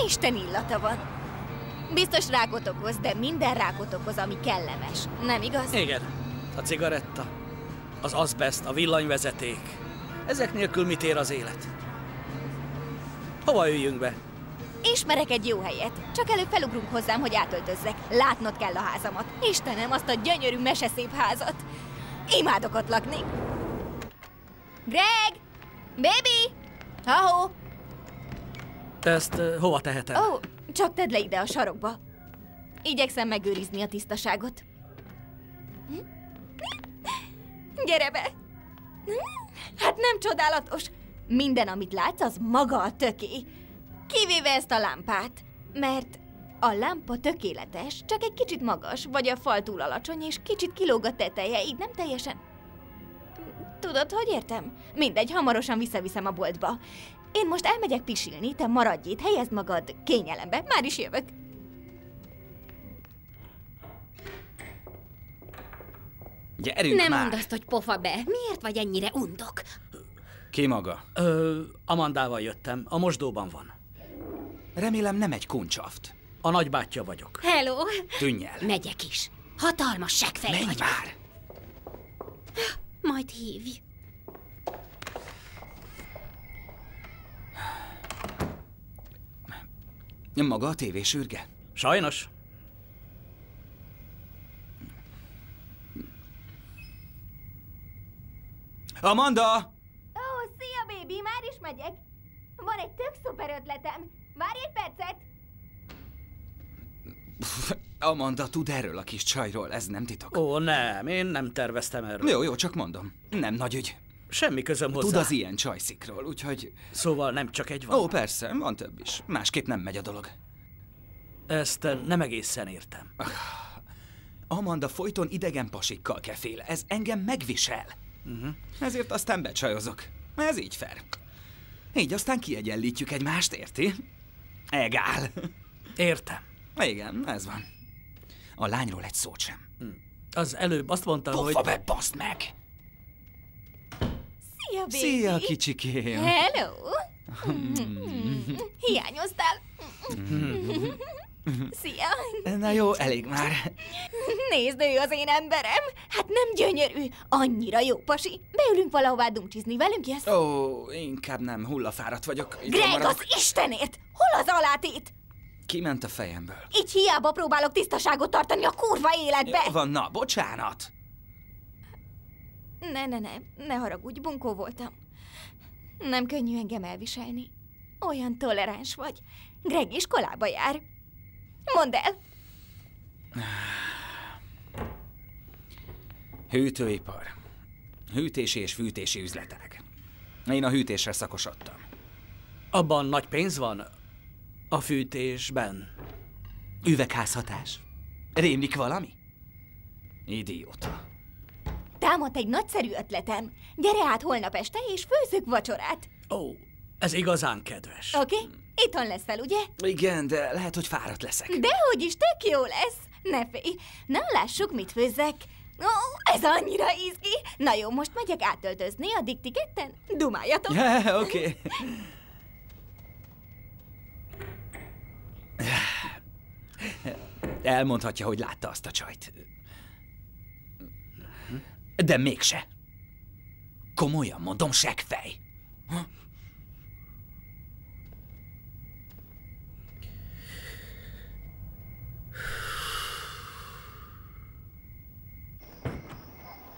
[SPEAKER 15] Isten illata van. Biztos rákot okoz, de minden rákot okoz, ami kellemes. Nem igaz?
[SPEAKER 7] Igen. A cigaretta, az azbest, a villanyvezeték. Ezek nélkül mit ér az élet? Hova üljünk be?
[SPEAKER 15] Ismerek egy jó helyet. Csak előbb felugrunk hozzám, hogy átöltözzek. Látnod kell a házamat. Istenem, azt a gyönyörű meseszép házat. Imádok ott lakni. Greg! Baby! Ha-ho!
[SPEAKER 7] Ezt hova tehetem?
[SPEAKER 15] Ó, csak tedd le ide a sarokba. Igyekszem megőrizni a tisztaságot. Gyere be! Hát nem csodálatos? Minden, amit látsz, az maga a töké. Kivéve ezt a lámpát. Mert a lámpa tökéletes, csak egy kicsit magas, vagy a fal túl alacsony, és kicsit kilóg a teteje, így nem teljesen. Tudod, hogy értem? Mindegy, hamarosan visszaviszem a boltba. Én most elmegyek pisilni, te maradj itt, helyezd magad kényelembe, már is jövök.
[SPEAKER 16] Gyerünk
[SPEAKER 4] Nem
[SPEAKER 16] már!
[SPEAKER 4] mondd azt, hogy pofa be. Miért vagy ennyire undok?
[SPEAKER 16] Ki maga?
[SPEAKER 7] Amandával jöttem. A mosdóban van.
[SPEAKER 16] Remélem nem egy kuncsaft.
[SPEAKER 7] A nagybátyja vagyok.
[SPEAKER 4] Hello!
[SPEAKER 16] Tűnj el!
[SPEAKER 4] Megyek is. Hatalmas seggfej
[SPEAKER 16] Menj
[SPEAKER 4] vagy.
[SPEAKER 16] már!
[SPEAKER 4] Majd hívj.
[SPEAKER 16] Maga a tévésürge?
[SPEAKER 7] Sajnos.
[SPEAKER 16] Amanda!
[SPEAKER 15] Ó, szia, baby, már is megyek. Van egy tök szuper ötletem. Várj egy percet.
[SPEAKER 16] Amanda tud erről a kis csajról, ez nem titok.
[SPEAKER 7] Ó, nem, én nem terveztem erről.
[SPEAKER 16] Jó, csak mondom. Nem nagy ügy.
[SPEAKER 7] Semmi közöm hozzá.
[SPEAKER 16] Tud az ilyen csajszikról, úgyhogy...
[SPEAKER 7] Szóval nem csak egy van.
[SPEAKER 16] Ó, persze, van több is. Másképp nem megy a dolog.
[SPEAKER 7] Ezt nem egészen értem.
[SPEAKER 16] Amanda folyton idegen pasikkal kefél. Ez engem megvisel. Ezért aztán becsajozok. Ez így fair. Így aztán kiegyenlítjük egymást, érti? Egál.
[SPEAKER 7] Értem.
[SPEAKER 16] Igen, ez van. A lányról egy szót sem.
[SPEAKER 7] Az előbb azt mondta, hogy...
[SPEAKER 16] Pofa be, baszd meg!
[SPEAKER 15] Szia, baby.
[SPEAKER 16] Szia, kicsikém.
[SPEAKER 15] Hello. Hiányoztál. Szia.
[SPEAKER 16] Na jó, elég már.
[SPEAKER 15] Nézd, ő az én emberem. Hát nem gyönyörű, annyira jó pasi. Beülünk valahová dumcsizni, velünk jössz?
[SPEAKER 16] Ó, inkább nem, hullafáradt vagyok.
[SPEAKER 15] Greg, az Istenért! Hol az alátét?
[SPEAKER 16] Kiment a fejemből.
[SPEAKER 15] Így hiába próbálok tisztaságot tartani a kurva életbe.
[SPEAKER 16] Jó van, na, bocsánat.
[SPEAKER 15] Ne haragudj, bunkó voltam. Nem könnyű engem elviselni. Olyan toleráns vagy. Greg iskolába jár. Mondd el!
[SPEAKER 16] Hűtőipar. Hűtési és fűtési üzletek. Én a hűtésre szakosodtam.
[SPEAKER 7] Abban nagy pénz van? A fűtésben?
[SPEAKER 16] Üvegházhatás. Rémlik valami? Idióta.
[SPEAKER 15] Támadt egy nagyszerű ötletem. Gyere át holnap este, és főzzük vacsorát.
[SPEAKER 7] Ó, ez igazán kedves.
[SPEAKER 15] Oké? Itthon leszel, ugye?
[SPEAKER 16] Igen, de lehet, hogy fáradt leszek.
[SPEAKER 15] Dehogy is, tök jó lesz. Ne félj. Na, lássuk, mit főzzek. Ó, ez annyira izgi. Na jó, most megyek átöltözni, addig ti ketten dumáljatok.
[SPEAKER 16] Oké. Elmondhatja, hogy látta azt a csajt. De mégse. Komolyan mondom, seggfej.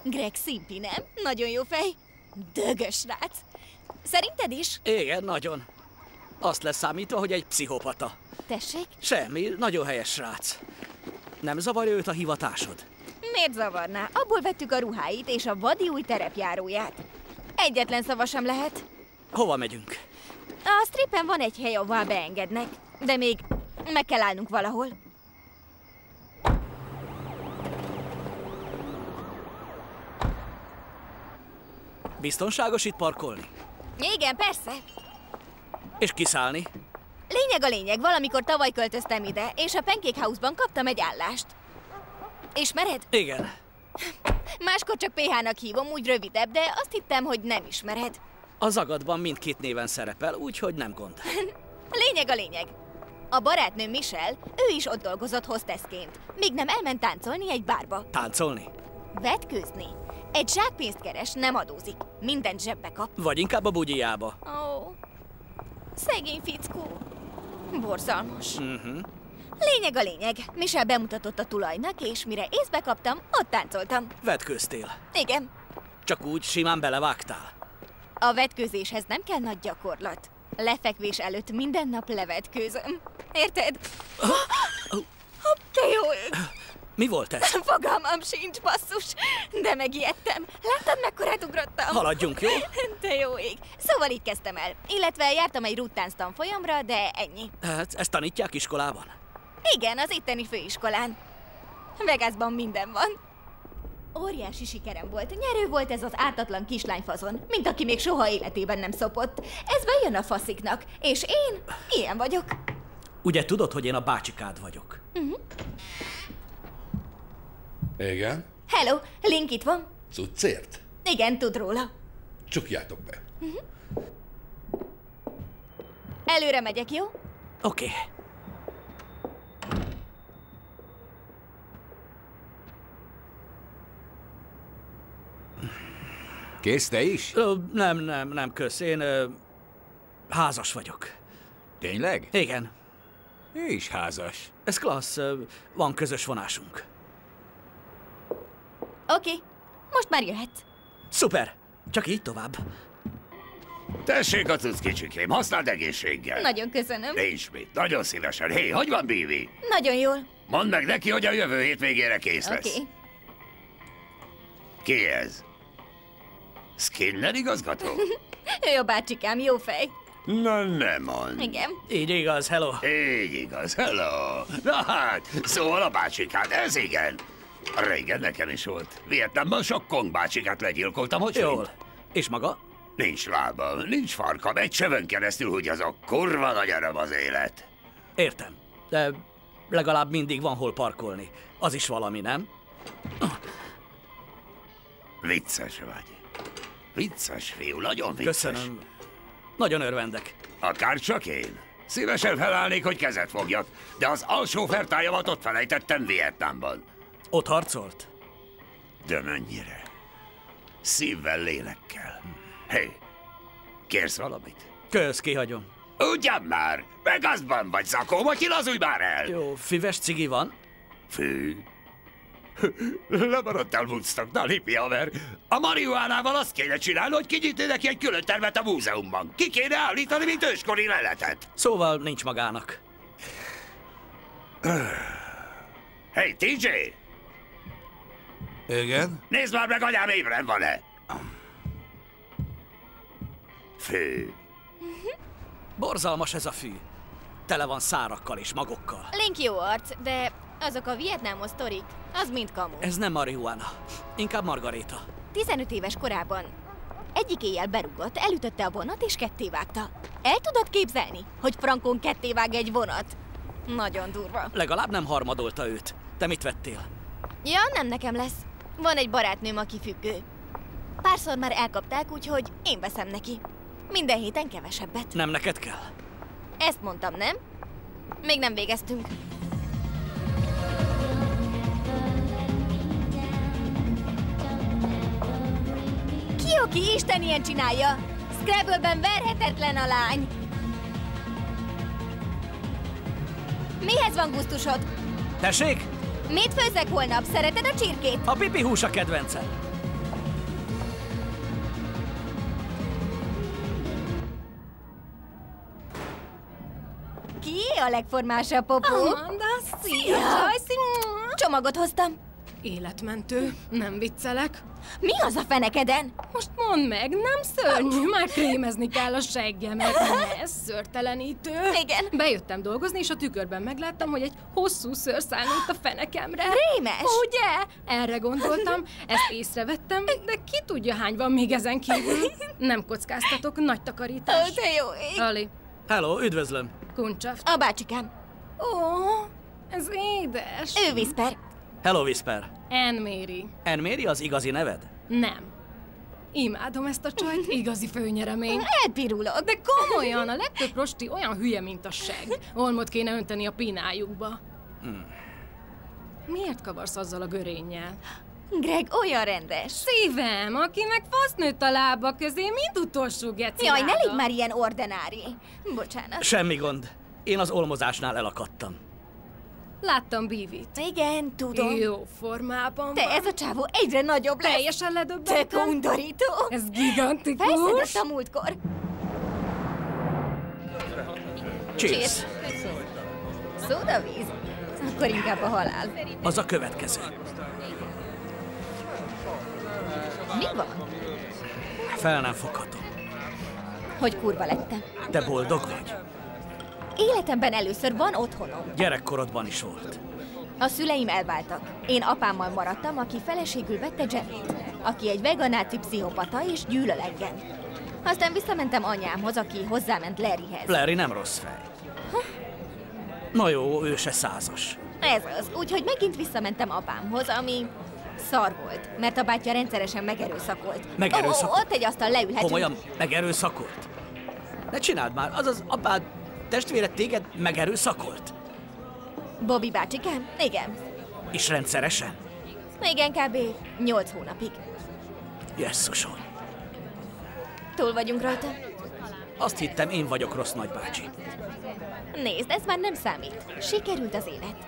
[SPEAKER 15] Greg szimpi, nem? Nagyon jó fej. Dögös srác. Szerinted is?
[SPEAKER 7] Igen, nagyon. Azt lesz számítva, hogy egy pszichopata.
[SPEAKER 15] Tessék?
[SPEAKER 7] Semmi, nagyon helyes srác. Nem zavarja őt a hivatásod?
[SPEAKER 15] Miért zavarná? Abból vettük a ruháit és a vadi új terepjáróját. Egyetlen szava sem lehet.
[SPEAKER 7] Hova megyünk?
[SPEAKER 15] A stripen van egy hely, ahová beengednek, de még meg kell állnunk valahol.
[SPEAKER 7] Biztonságos itt parkolni?
[SPEAKER 15] Igen, persze.
[SPEAKER 7] És kiszállni?
[SPEAKER 15] Lényeg a lényeg, valamikor tavaly költöztem ide, és a Pancake House-ban kaptam egy állást. Ismered?
[SPEAKER 7] Igen.
[SPEAKER 15] Máskor csak PH-nak hívom, úgy rövidebb, de azt hittem, hogy nem ismered.
[SPEAKER 7] A zagadban mindkét néven szerepel, úgyhogy nem gond.
[SPEAKER 15] Lényeg a lényeg. A barátnőm Michelle, ő is ott dolgozott hostessként, míg nem elment táncolni egy bárba.
[SPEAKER 7] Táncolni?
[SPEAKER 15] Vetkőzni. Egy zsákpénzt keres, nem adózik. Mindent zsebbe kap.
[SPEAKER 7] Vagy inkább a bugyjába.
[SPEAKER 15] Ó, szegény fickó. Borzalmas.
[SPEAKER 7] Uh-huh.
[SPEAKER 15] Lényeg a lényeg. Michelle bemutatott a tulajnak, és mire észbe kaptam, ott táncoltam.
[SPEAKER 7] Vetkőztél?
[SPEAKER 15] Igen.
[SPEAKER 7] Csak úgy simán belevágtál?
[SPEAKER 15] A vetkőzéshez nem kell nagy gyakorlat. Lefekvés előtt minden nap levetkőzöm. Érted? Te jó ég!
[SPEAKER 7] Mi volt ez?
[SPEAKER 15] Fogalmam sincs, basszus, de megijedtem. Láttad, mekkorát ugrottam?
[SPEAKER 7] Haladjunk, jó?
[SPEAKER 15] Te jó ég. Szóval így kezdtem el. Illetve jártam egy ruttánc tanfolyamra, de ennyi.
[SPEAKER 7] Hát, ezt tanítják iskolában?
[SPEAKER 15] Igen, az itteni főiskolán. Vegasban minden van. Óriási sikerem volt. Nyerő volt ez az ártatlan kislányfazon, mint aki még soha életében nem szopott. Ez bejön a fasziknak, és én ilyen vagyok.
[SPEAKER 7] Ugye tudod, hogy én a bácsikád vagyok?
[SPEAKER 2] Igen?
[SPEAKER 15] Hello, Link itt van.
[SPEAKER 2] Cuccért?
[SPEAKER 15] Igen, tud róla.
[SPEAKER 2] Csukjátok be.
[SPEAKER 15] Előre megyek, jó?
[SPEAKER 7] Oké.
[SPEAKER 3] Kész te is?
[SPEAKER 7] Nem, kösz. Én házas vagyok.
[SPEAKER 3] Tényleg?
[SPEAKER 7] Igen.
[SPEAKER 3] Ő is házas.
[SPEAKER 7] Ez klassz, van közös vonásunk.
[SPEAKER 15] Oké, most már jöhetsz.
[SPEAKER 7] Szuper, csak így tovább.
[SPEAKER 17] Tessék a cucc, kicsikém, használd egészséggel.
[SPEAKER 15] Nagyon köszönöm.
[SPEAKER 17] Nincs mit, nagyon szívesen. Hé, hogy van Bibi?
[SPEAKER 15] Nagyon jól.
[SPEAKER 17] Mondd meg neki, hogy a jövő hétvégére kész lesz.
[SPEAKER 15] Oké.
[SPEAKER 17] Ki ez? Skinner igazgató?
[SPEAKER 15] Ő a bácsikám, jó fej.
[SPEAKER 17] Na nem mond.
[SPEAKER 15] Igen.
[SPEAKER 7] Így igaz, hello.
[SPEAKER 17] Így igaz, hello. Na hát, szóval a bácsikád, ez igen. Régen nekem is volt. Vietnámban sok Kong bácsikát legyilkoltam, hogy
[SPEAKER 7] jól. És maga?
[SPEAKER 17] Nincs lábam, nincs farkam, egy sövön keresztül húgyazok. Kurva nagy öröm az élet.
[SPEAKER 7] Értem, de legalább mindig van hol parkolni. Az is valami, nem?
[SPEAKER 17] Vicces vagy. Vicces fiú, nagyon vicces.
[SPEAKER 7] Köszönöm. Nagyon örvendek.
[SPEAKER 17] Akár csak én. Szívesen felállnék, hogy kezet fogjak, de az alsó fertájamat ott felejtettem Vietnámban.
[SPEAKER 7] Ott harcolt?
[SPEAKER 17] De mennyire? Szívvel, lélekkel. Hé, kérsz valamit?
[SPEAKER 7] Kösz, kihagyom.
[SPEAKER 17] Ugyan már! Vegasban vagy, zakó, vagy lazulj már el!
[SPEAKER 7] Jó, füves cigi van?
[SPEAKER 17] Fű? Lemaradtál Woodstocknál, hippi haver. A marihuánával azt kéne csinálni, hogy kinyitni neki egy külön termet a múzeumban. Ki kéne állítani, mint őskori leletet.
[SPEAKER 7] Szóval nincs magának.
[SPEAKER 17] Hey, TJ!
[SPEAKER 2] Igen?
[SPEAKER 17] Nézd már meg, anyám ébren van-e? Fű.
[SPEAKER 7] Borzalmas ez a fű. Tele van szárakkal és magokkal.
[SPEAKER 15] Link jó arc, de azok a vietnámos sztorik, az mind kamu.
[SPEAKER 7] Ez nem marihuana, inkább margaréta.
[SPEAKER 15] 15 éves korában egyik éjjel berúgott, elütötte a vonat és kettévágta. El tudod képzelni, hogy frankon kettévág egy vonat? Nagyon durva.
[SPEAKER 7] Legalább nem harmadolta őt. Te mit vettél?
[SPEAKER 15] Ja, nem nekem lesz. Van egy barátnőm, aki függő. Párszor már elkapták, úgyhogy én veszem neki. Minden héten kevesebbet.
[SPEAKER 7] Nem neked kell?
[SPEAKER 15] Ezt mondtam, nem? Még nem végeztünk. Ki, aki Isten ilyen csinálja? Scrabble-ben verhetetlen a lány. Mihez van gusztusod?
[SPEAKER 7] Tessék?
[SPEAKER 15] Mit főzek holnap? Szereted a csirkét?
[SPEAKER 7] A pipi hús a kedvencem.
[SPEAKER 15] Ki a legformásabb popó?
[SPEAKER 14] Amanda, szia!
[SPEAKER 15] Csomagot hoztam.
[SPEAKER 14] Életmentő, nem viccelek.
[SPEAKER 15] Mi az a fenekeden?
[SPEAKER 14] Most mondd meg, nem szörnyű, már krémezni kell a seggemet. Ez szőrtelenítő.
[SPEAKER 15] Igen.
[SPEAKER 14] Bejöttem dolgozni, és a tükörben megláttam, hogy egy hosszú szőrszál nőtt a fenekemre.
[SPEAKER 15] Rémes!
[SPEAKER 14] Ugye? Erre gondoltam, ezt észrevettem, de ki tudja, hány van még ezen kívül. Nem kockáztatok, nagy takarítás.
[SPEAKER 15] Ó, de jó ég.
[SPEAKER 14] Ali.
[SPEAKER 7] Hello, üdvözlöm.
[SPEAKER 14] Kuncsaft.
[SPEAKER 15] A bácsikám.
[SPEAKER 14] Ó, ez édes.
[SPEAKER 15] Ő Whisper.
[SPEAKER 7] Hello, Whisper.
[SPEAKER 14] Anne Mary.
[SPEAKER 7] Anne Mary az igazi neved?
[SPEAKER 14] Nem. Imádom ezt a csajt, igazi főnyeremény.
[SPEAKER 15] Elpirulok.
[SPEAKER 14] De komolyan, a legtöbb prosti olyan hülye, mint a seg. Olmot kéne önteni a pinájukba. Miért kavarsz azzal a görénnyel?
[SPEAKER 15] Greg olyan rendes.
[SPEAKER 14] Szívem, akinek fasz nőtt a lába közé, mind utolsó geci.
[SPEAKER 15] Jaj, ne légy már ilyen ordinári. Bocsánat.
[SPEAKER 7] Semmi gond. Én az olmozásnál elakadtam.
[SPEAKER 14] Láttam Bívit.
[SPEAKER 15] Igen, tudom.
[SPEAKER 14] Jó formában
[SPEAKER 15] De
[SPEAKER 14] van.
[SPEAKER 15] ez a csávó egyre nagyobb lesz.
[SPEAKER 14] Teljesen ledöbbentem.
[SPEAKER 15] Tök undorító.
[SPEAKER 14] Ez gigantikus.
[SPEAKER 15] Felszedett a múltkor.
[SPEAKER 7] Cheers.
[SPEAKER 15] Szódavíz? Akkor inkább a halál.
[SPEAKER 7] Az a következő.
[SPEAKER 15] Mi van?
[SPEAKER 7] Fel nem foghatom.
[SPEAKER 15] Hogy kurva lettem.
[SPEAKER 7] Te boldog vagy?
[SPEAKER 15] Életemben először van otthonom.
[SPEAKER 7] Gyerekkorodban is volt.
[SPEAKER 15] A szüleim elváltak. Én apámmal maradtam, aki feleségül vette Jennyt, aki egy veganáci pszichopata és gyűlöl engem. Aztán visszamentem anyámhoz, aki hozzáment Larryhez.
[SPEAKER 7] Larry nem rossz fej. Na jó, ő se százas.
[SPEAKER 15] Ez az, úgyhogy megint visszamentem apámhoz, ami szar volt, mert a bátyja rendszeresen megerőszakolt.
[SPEAKER 7] Megerőszakolt?
[SPEAKER 15] Ott egy asztal leülhetünk.
[SPEAKER 7] Komolyan megerőszakolt? Ne csináld már, azaz apád testvéred téged megerőszakolt?
[SPEAKER 15] Bobby bácsikám? Igen.
[SPEAKER 7] És rendszeresen?
[SPEAKER 15] Igen, kb. 8 hónapig.
[SPEAKER 7] Jesszusom.
[SPEAKER 15] Túl vagyunk rajta.
[SPEAKER 7] Azt hittem, én vagyok rossz nagybácsi.
[SPEAKER 15] Nézd, ez már nem számít. Sikerült az élet.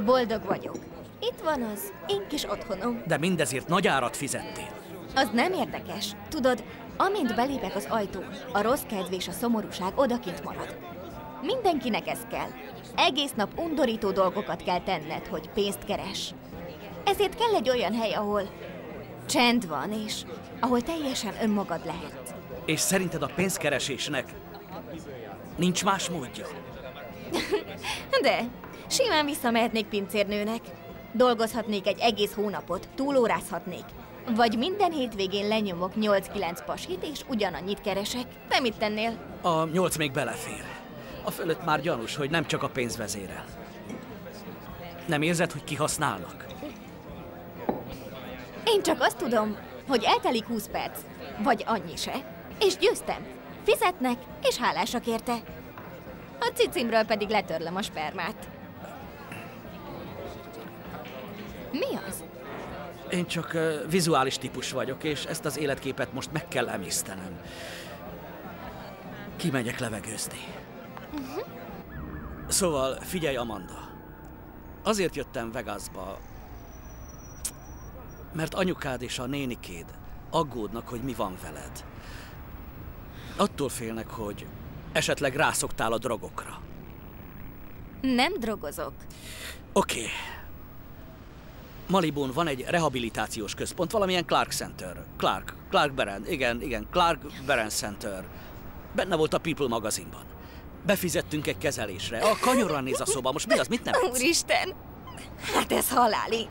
[SPEAKER 15] Boldog vagyok. Itt van az én kis otthonom.
[SPEAKER 7] De mindezért nagy árat fizettél.
[SPEAKER 15] Az nem érdekes. Tudod, amint belépek az ajtón, a rossz kedv és a szomorúság odakint marad. Mindenkinek ez kell. Egész nap undorító dolgokat kell tenned, hogy pénzt keres. Ezért kell egy olyan hely, ahol csend van, és ahol teljesen önmagad lehet.
[SPEAKER 7] És szerinted a pénzkeresésnek nincs más módja?
[SPEAKER 15] De simán visszamehetnék pincérnőnek. Dolgozhatnék egy egész hónapot, túlórázhatnék. Vagy minden hétvégén lenyomok 8-9 pasit, és ugyanannyit keresek. Te mit tennél?
[SPEAKER 7] A 8 még belefér. A fölött már gyanús, hogy nem csak a pénz vezérel. Nem érzed, hogy kihasználnak?
[SPEAKER 15] Én csak azt tudom, hogy eltelik 20 perc, vagy annyi se, és győztem. Fizetnek, és hálásak érte. A cicimről pedig letörlöm a spermát. Mi az?
[SPEAKER 7] Én csak vizuális típus vagyok, és ezt az életképet most meg kell emésztenem. Kimegyek levegőzni. Szóval figyelj, Amanda. Azért jöttem Vegasba, Mert anyukád és a nénikéd aggódnak, hogy mi van veled. Attól félnek, hogy esetleg rászoktál a drogokra.
[SPEAKER 15] Nem drogozok.
[SPEAKER 7] Oké. Malibun van egy rehabilitációs központ, valamilyen Clark Center. Clark Beren, igen, Clark Beren Center. Benne volt a People magazinban. Befizettünk egy kezelésre. A kanyoran néz a szoba. Most mi az? Mit nevetsz?
[SPEAKER 15] Úristen! Hát ez haláli.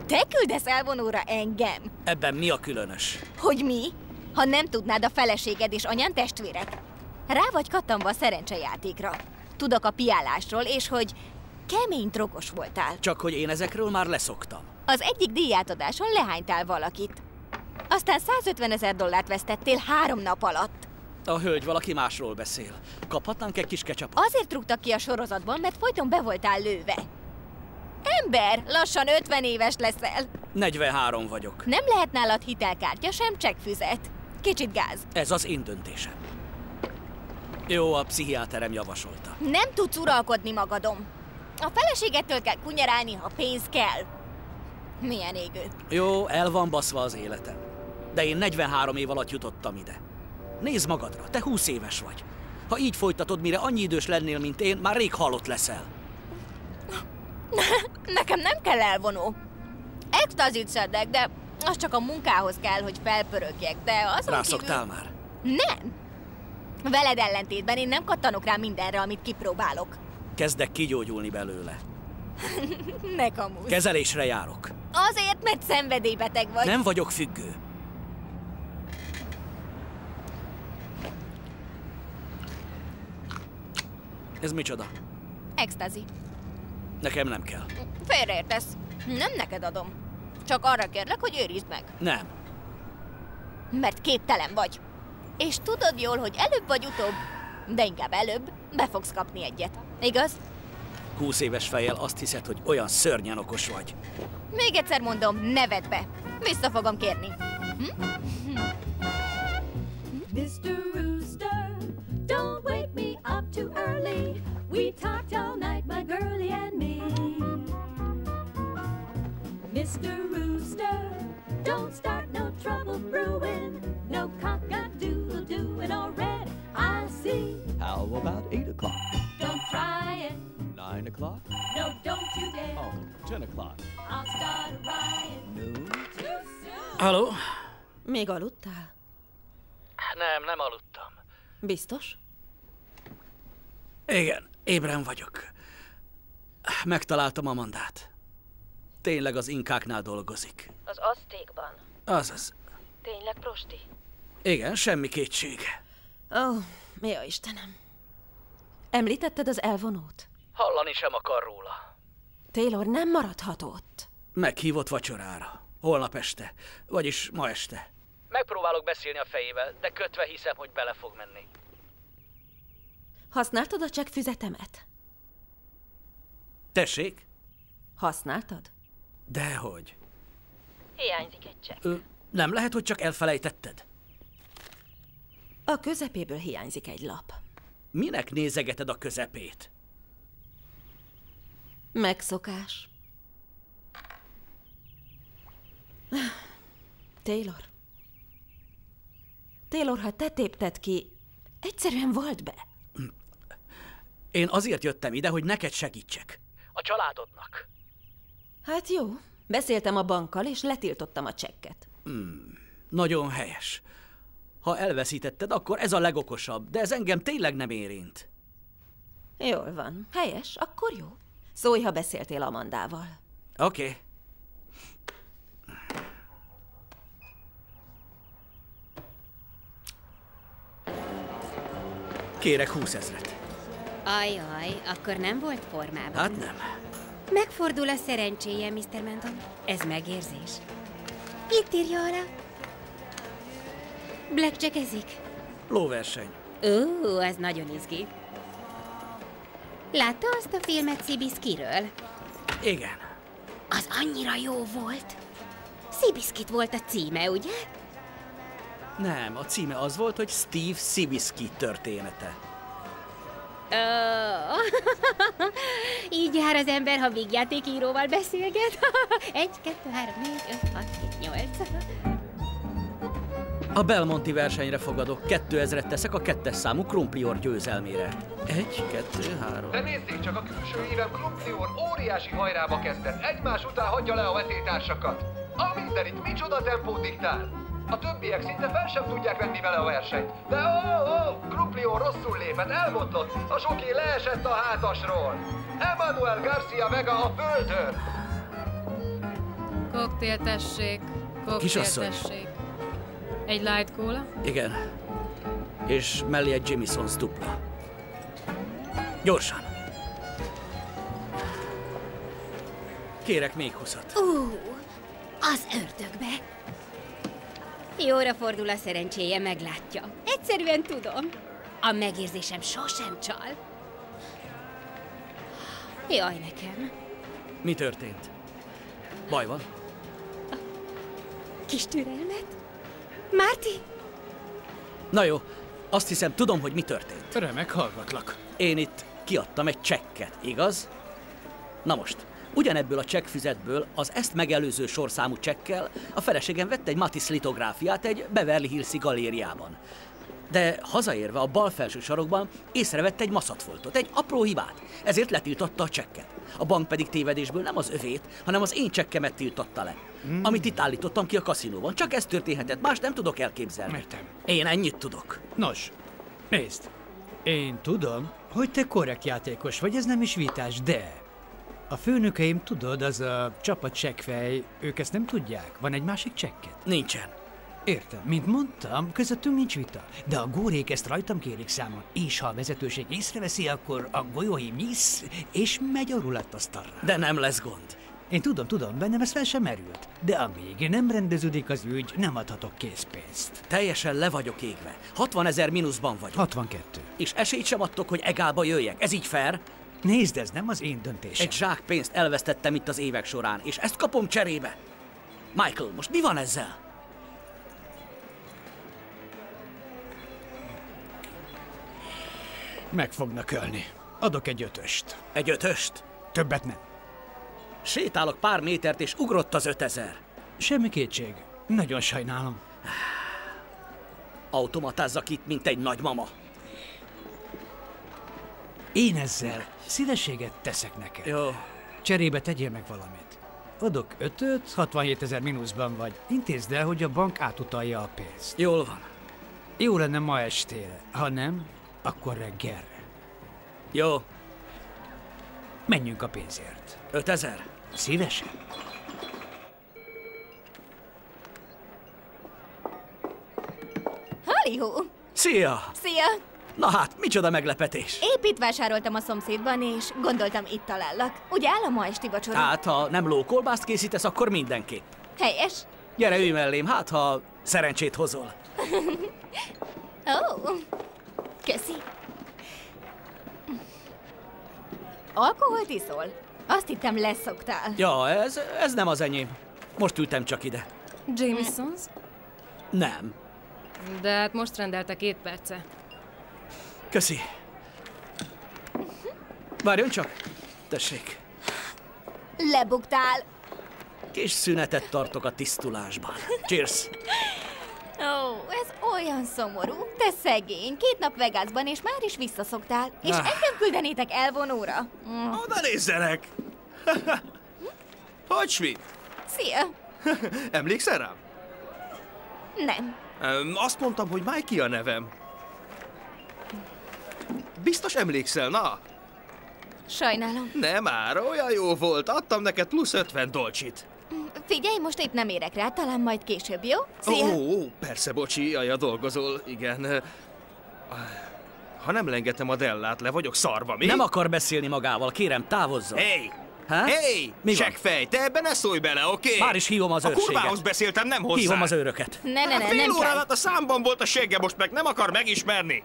[SPEAKER 15] Te küldesz elvonóra engem?
[SPEAKER 7] Ebben mi a különös?
[SPEAKER 15] Hogy mi? Ha nem tudnád, a feleséged és anyán testvérek. Rá vagy kattanva a szerencsejátékra. Tudok a piálásról, és hogy kemény drogos voltál.
[SPEAKER 7] Csak hogy én ezekről már leszoktam.
[SPEAKER 15] Az egyik díjátadáson lehánytál valakit. Aztán $150,000 vesztettél 3 nap alatt.
[SPEAKER 7] A hölgy valaki másról beszél. Kaphatnánk egy kis ketchupot?
[SPEAKER 15] Azért rúgtak ki a sorozatban, mert folyton be voltál lőve. Ember, lassan 50 éves leszel.
[SPEAKER 7] 43 vagyok.
[SPEAKER 15] Nem lehet nálad hitelkártya, sem csekkfüzet. Kicsit gáz.
[SPEAKER 7] Ez az én döntésem. Jó, a pszichiáterem javasolta.
[SPEAKER 15] Nem tudsz uralkodni magadon. A feleségettől kell kunyerálni, ha pénz kell. Milyen égő.
[SPEAKER 7] Jó, el van baszva az életem. De én 43 év alatt jutottam ide. Nézd magadra, te 20 éves vagy. Ha így folytatod, mire annyi idős lennél, mint én, már rég halott leszel.
[SPEAKER 15] Nekem nem kell elvonó. Extazit szedek, de az csak a munkához kell, hogy felpörögjek, de azon
[SPEAKER 7] Rászoktál
[SPEAKER 15] kívül...
[SPEAKER 7] már?
[SPEAKER 15] Nem. Veled ellentétben én nem kattanok rá mindenre, amit kipróbálok.
[SPEAKER 7] Kezdek kigyógyulni belőle.
[SPEAKER 15] Ne kamusz.
[SPEAKER 7] Kezelésre járok.
[SPEAKER 15] Azért, mert szenvedélybeteg vagy.
[SPEAKER 7] Nem vagyok függő. Ez micsoda?
[SPEAKER 15] Extazi.
[SPEAKER 7] Nekem nem kell.
[SPEAKER 15] Félreértesz. Nem neked adom. Csak arra kérlek, hogy őrizd meg.
[SPEAKER 7] Nem.
[SPEAKER 15] Mert képtelen vagy. És tudod jól, hogy előbb vagy utóbb, de inkább előbb, be fogsz kapni egyet. Igaz?
[SPEAKER 7] 20 éves fejjel azt hiszed, hogy olyan szörnyen okos vagy.
[SPEAKER 15] Még egyszer mondom, ne vedd be. Vissza fogom kérni.
[SPEAKER 18] Mr. Rooster, don't wake me up too early. We talked all night, my girlie and me. Mr. Rooster, don't start no trouble brewing. No cock-a-doodle-dooing or red I see.
[SPEAKER 11] How about 8 o'clock?
[SPEAKER 18] Don't try it.
[SPEAKER 11] 9 o'clock?
[SPEAKER 18] No, don't you dare.
[SPEAKER 11] Oh, 10 o'clock.
[SPEAKER 18] I'll start a riot.
[SPEAKER 11] No.
[SPEAKER 18] Too soon.
[SPEAKER 7] Halló?
[SPEAKER 8] Még aludtál?
[SPEAKER 7] Nem aludtam.
[SPEAKER 8] Biztos?
[SPEAKER 7] Igen, ébren vagyok. Megtaláltam Amandát. Tényleg az inkáknál dolgozik.
[SPEAKER 8] Az Aztékban?
[SPEAKER 7] Azaz.
[SPEAKER 8] Tényleg prosti?
[SPEAKER 7] Igen, semmi kétség.
[SPEAKER 8] Ó, mi a Istenem. Említetted az elvonót?
[SPEAKER 7] Hallani sem akar róla.
[SPEAKER 8] Taylor nem maradhat ott.
[SPEAKER 7] Meghívott vacsorára. Holnap este. Vagyis ma este. Megpróbálok beszélni a fejével, de kötve hiszem, hogy bele fog menni.
[SPEAKER 8] Használtad a csekkfüzetemet?
[SPEAKER 7] Tessék?
[SPEAKER 8] Használtad?
[SPEAKER 7] Dehogy.
[SPEAKER 8] Hiányzik egy csekk.
[SPEAKER 7] Nem lehet, hogy csak elfelejtetted?
[SPEAKER 8] A közepéből hiányzik egy lap.
[SPEAKER 7] Minek nézegeted a közepét?
[SPEAKER 8] Megszokás. Taylor. Taylor, ha te tépted ki, egyszerűen volt be.
[SPEAKER 7] Én azért jöttem ide, hogy neked segítsek. A családodnak.
[SPEAKER 8] Hát jó. Beszéltem a bankkal, és letiltottam a csekket.
[SPEAKER 7] Nagyon helyes. Ha elveszítetted, akkor ez a legokosabb, de ez engem tényleg nem érint.
[SPEAKER 8] Jól van. Helyes, akkor jó. Szólj, ha beszéltél Amandával.
[SPEAKER 7] Oké. Kérek 20 000.
[SPEAKER 4] Ajaj, akkor nem volt formában.
[SPEAKER 7] Hát nem.
[SPEAKER 4] Megfordul a szerencséje, Mr. Mendon. Ez megérzés. Itt írja arra. Blackjackezik.
[SPEAKER 7] Lóverseny.
[SPEAKER 4] Az nagyon izgi. Látta azt a filmet Seabiscuitről?
[SPEAKER 7] Igen.
[SPEAKER 4] Az annyira jó volt. Seabiscuit volt a címe, ugye?
[SPEAKER 7] Nem, a címe az volt, hogy Steve Seabiscuit története.
[SPEAKER 4] Így jár az ember, ha vígjátékíróval beszélget. 1, 2, 3, 4, 5, 6, 7, 8.
[SPEAKER 7] A Belmonti versenyre fogadok. 2000-et teszek a 2-es számú Krumplior győzelmére. 1, 2, 3.
[SPEAKER 1] De nézzék csak, a külső éven Krumplior óriási hajrába kezdett. Egymás után hagyja le a vetétársakat. A mindenit micsoda tempót diktál. A többiek szinte fel sem tudják venni vele a versenyt. De Krumplior rosszul lépett, elbotlott. A zsoki leesett a hátasról. Emmanuel Garcia Vega a földön.
[SPEAKER 14] Koktél tessék, koktél
[SPEAKER 7] Kisasszony.
[SPEAKER 14] tessék. Egy light cola?
[SPEAKER 7] Igen. És mellé egy Jameson's dupla. Gyorsan. Kérek még 20-at.
[SPEAKER 4] Az ördögbe. Jóra fordul a szerencséje, meglátja. Egyszerűen tudom. A megérzésem sosem csal. Jaj, nekem.
[SPEAKER 7] Mi történt? Baj van?
[SPEAKER 4] Kis türelmet. Márti?
[SPEAKER 7] Na jó, azt hiszem, tudom, hogy mi történt.
[SPEAKER 13] Remek, hallgatlak.
[SPEAKER 7] Én itt kiadtam egy csekket, igaz? Na most, ugyanebből a csekkfüzetből az ezt megelőző sorszámú csekkel a feleségem vett egy Matisse litográfiát egy Beverly Hills-i galériában. De hazaérve a bal felső sarokban észrevett egy maszatfoltot, egy apró hibát, ezért letiltotta a csekket. A bank pedig tévedésből nem az övét, hanem az én csekkemet tiltotta le. Amit itt állítottam ki a kaszinóban. Csak ez történhetett, más nem tudok elképzelni.
[SPEAKER 13] Értem.
[SPEAKER 7] Én ennyit tudok.
[SPEAKER 13] Nos, nézd. Én tudom, hogy te korrekt játékos vagy, ez nem is vitás, de... A főnökeim, tudod, az a csapat csekkfej, ők ezt nem tudják. Van egy másik csekket?
[SPEAKER 7] Nincsen.
[SPEAKER 13] Értem, mint mondtam, közöttünk nincs vita. De a górék ezt rajtam kérik számon. És ha a vezetőség észreveszi, akkor a golyóim nyisz, és megy a rulettasztalra.
[SPEAKER 7] De nem lesz gond.
[SPEAKER 13] Én tudom, bennem ez fel sem merült. De amíg nem rendeződik az ügy, nem adhatok készpénzt.
[SPEAKER 7] Teljesen le vagyok égve. 60 000 mínuszban vagyok.
[SPEAKER 13] 62.
[SPEAKER 7] És esélyt sem adtok, hogy egálba jöjjek. Ez így fair?
[SPEAKER 13] Nézd, ez nem az én döntésem.
[SPEAKER 7] Egy zsák pénzt elvesztettem itt az évek során, és ezt kapom cserébe. Michael, most mi van ezzel?
[SPEAKER 13] Meg fognak ölni. Adok egy 5-öst.
[SPEAKER 7] Egy 5-öst?
[SPEAKER 13] Többet nem.
[SPEAKER 7] Sétálok pár métert, és ugrott az 5000.
[SPEAKER 13] Semmi kétség. Nagyon sajnálom.
[SPEAKER 7] Automatázzak itt, mint egy nagymama.
[SPEAKER 13] Én ezzel szívességet teszek neked.
[SPEAKER 7] Jó.
[SPEAKER 13] Cserébe tegyél meg valamit. Adok 5-öt, 67 000 mínuszban vagy. Intézd el, hogy a bank átutalja a pénzt.
[SPEAKER 7] Jól van.
[SPEAKER 13] Jó lenne ma estére. Ha nem, akkor reggelre.
[SPEAKER 7] Jó.
[SPEAKER 13] Menjünk a pénzért.
[SPEAKER 7] 5000?
[SPEAKER 13] Szívesen.
[SPEAKER 15] Halihó!
[SPEAKER 7] Szia!
[SPEAKER 15] Szia!
[SPEAKER 7] Na hát, micsoda meglepetés.
[SPEAKER 15] Épp itt vásároltam a szomszédban, és gondoltam, itt talállak. Ugye áll a ma esti vacsora?
[SPEAKER 7] Hát, ha nem lókolbászt készítesz, akkor mindenképp.
[SPEAKER 15] Helyes?
[SPEAKER 7] Gyere, ülj mellém, hát ha szerencsét hozol.
[SPEAKER 15] Ó, köszi. Alkoholt iszol? Azt hittem leszoktál.
[SPEAKER 7] Ja, ez nem az enyém. Most ültem csak ide.
[SPEAKER 14] Jamesons?
[SPEAKER 7] Nem.
[SPEAKER 14] De hát most rendelte 2 perce.
[SPEAKER 7] Köszi. Várjon csak. Tessék.
[SPEAKER 15] Lebuktál.
[SPEAKER 7] Kis szünetet tartok a tisztulásban. Cheers.
[SPEAKER 15] Ó, ez olyan szomorú. Te szegény. 2 nap Vegasban, és már is visszaszoktál. És engem küldenétek elvonóra.
[SPEAKER 6] Oda nézzenek! Hogy Schmidt?
[SPEAKER 15] Szia.
[SPEAKER 6] Emlékszel rám?
[SPEAKER 15] Nem.
[SPEAKER 6] Azt mondtam, hogy Mikey a nevem. Biztos emlékszel, na?
[SPEAKER 15] Sajnálom.
[SPEAKER 6] Nem már, olyan jó volt. Adtam neked plusz 50 dolcsit.
[SPEAKER 15] Figyelj, most épp nem érek rá, talán majd később, jó? Szia.
[SPEAKER 6] Ó, persze, bocsi, aja dolgozol, igen. Ha nem lengetem a Dellát, le vagyok szarva, mi?
[SPEAKER 7] Nem akar beszélni magával, kérem, távozzon.
[SPEAKER 6] Hey!
[SPEAKER 7] Ha?
[SPEAKER 6] Hey! Seggfej, te ebben ne szólj bele, oké?
[SPEAKER 7] Már is hívom az őrséget.
[SPEAKER 6] A kurvához beszéltem, nem hozzá.
[SPEAKER 7] Hívom az őröket.
[SPEAKER 15] Ne,
[SPEAKER 6] Fél
[SPEAKER 15] nem
[SPEAKER 6] órán
[SPEAKER 15] kell.
[SPEAKER 6] át a számban volt a segge, most meg nem akar megismerni.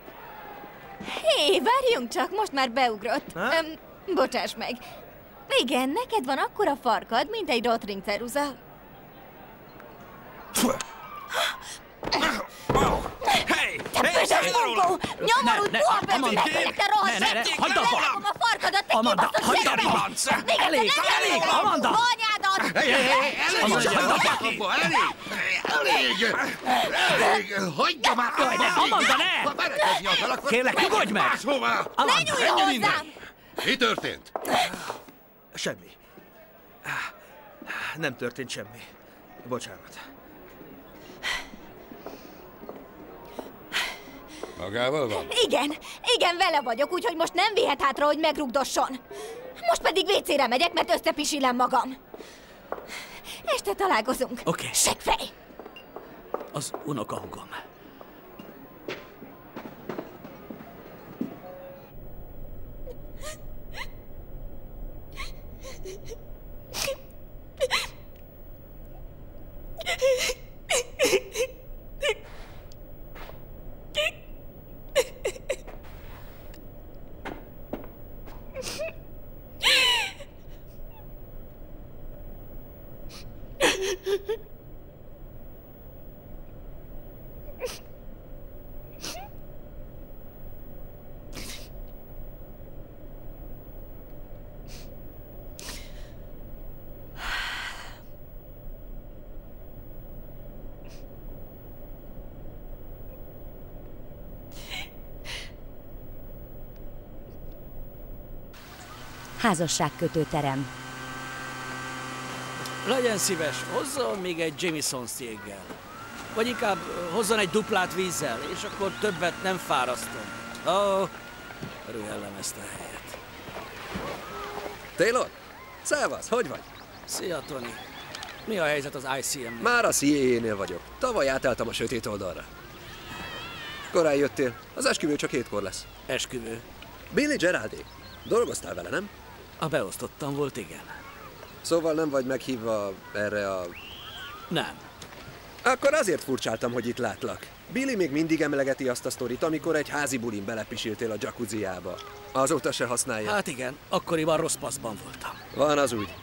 [SPEAKER 15] Hé, várjunk csak, most már beugrott. Bocsáss meg. Igen, neked van akkora farkad, mint egy Rotring ceruza.
[SPEAKER 6] Hey!
[SPEAKER 15] Büdös bunkó! Nyomorult buhabőrcsének, te rohadt
[SPEAKER 7] ne, hagyd abba!
[SPEAKER 15] Elvágom a farkadat, te
[SPEAKER 7] Amanda,
[SPEAKER 15] kibaszott
[SPEAKER 7] hagyd
[SPEAKER 15] gyerek!
[SPEAKER 7] abba!
[SPEAKER 15] Még
[SPEAKER 7] Elég,
[SPEAKER 15] egyszer nem
[SPEAKER 7] elég,
[SPEAKER 15] engedem!
[SPEAKER 7] Amanda!
[SPEAKER 15] Anyádat!
[SPEAKER 2] Elég! Hagyja már!
[SPEAKER 7] Amanda, ne!
[SPEAKER 2] Berekezni akarok!
[SPEAKER 7] Kérlek, nyugodj meg!
[SPEAKER 2] Máshova!
[SPEAKER 15] Ne nyúlj hozzám!
[SPEAKER 2] Mi történt?
[SPEAKER 6] Semmi. Nem történt semmi. Bocsánat.
[SPEAKER 2] Magával van?
[SPEAKER 15] Igen, vele vagyok, úgyhogy most nem vihet hátra, hogy megrugdosson. Most pedig WC-re megyek, mert összepisilem magam. Este találkozunk.
[SPEAKER 7] Oké.
[SPEAKER 15] Seggfej!
[SPEAKER 7] Az unokahúgom.
[SPEAKER 10] Házasságkötő terem.
[SPEAKER 7] Legyen szíves, hozzon még egy Jameson's jéggel. Vagy inkább hozzon egy duplát vízzel, és akkor többet nem fárasztom. Örülhellem ezt a helyet.
[SPEAKER 19] Taylor? Szevasz, hogy vagy?
[SPEAKER 7] Szia, Tony. Mi a helyzet az ICM-nél?
[SPEAKER 19] Már a CIA-nél vagyok. Tavaly átálltam a sötét oldalra. Korán jöttél. Az esküvő csak 7-kor lesz.
[SPEAKER 7] Esküvő?
[SPEAKER 19] Billy Geraldé. Dolgoztál vele, nem?
[SPEAKER 7] A beosztottam volt, igen.
[SPEAKER 19] Szóval nem vagy meghívva erre a...
[SPEAKER 7] Nem.
[SPEAKER 19] Akkor azért furcsáltam, hogy itt látlak. Billy még mindig emlegeti azt a sztorit, amikor egy házi bulin belepisiltél a jacuzziába. Azóta se használja.
[SPEAKER 7] Hát igen, akkoriban rossz paszban voltam.
[SPEAKER 19] Van az úgy.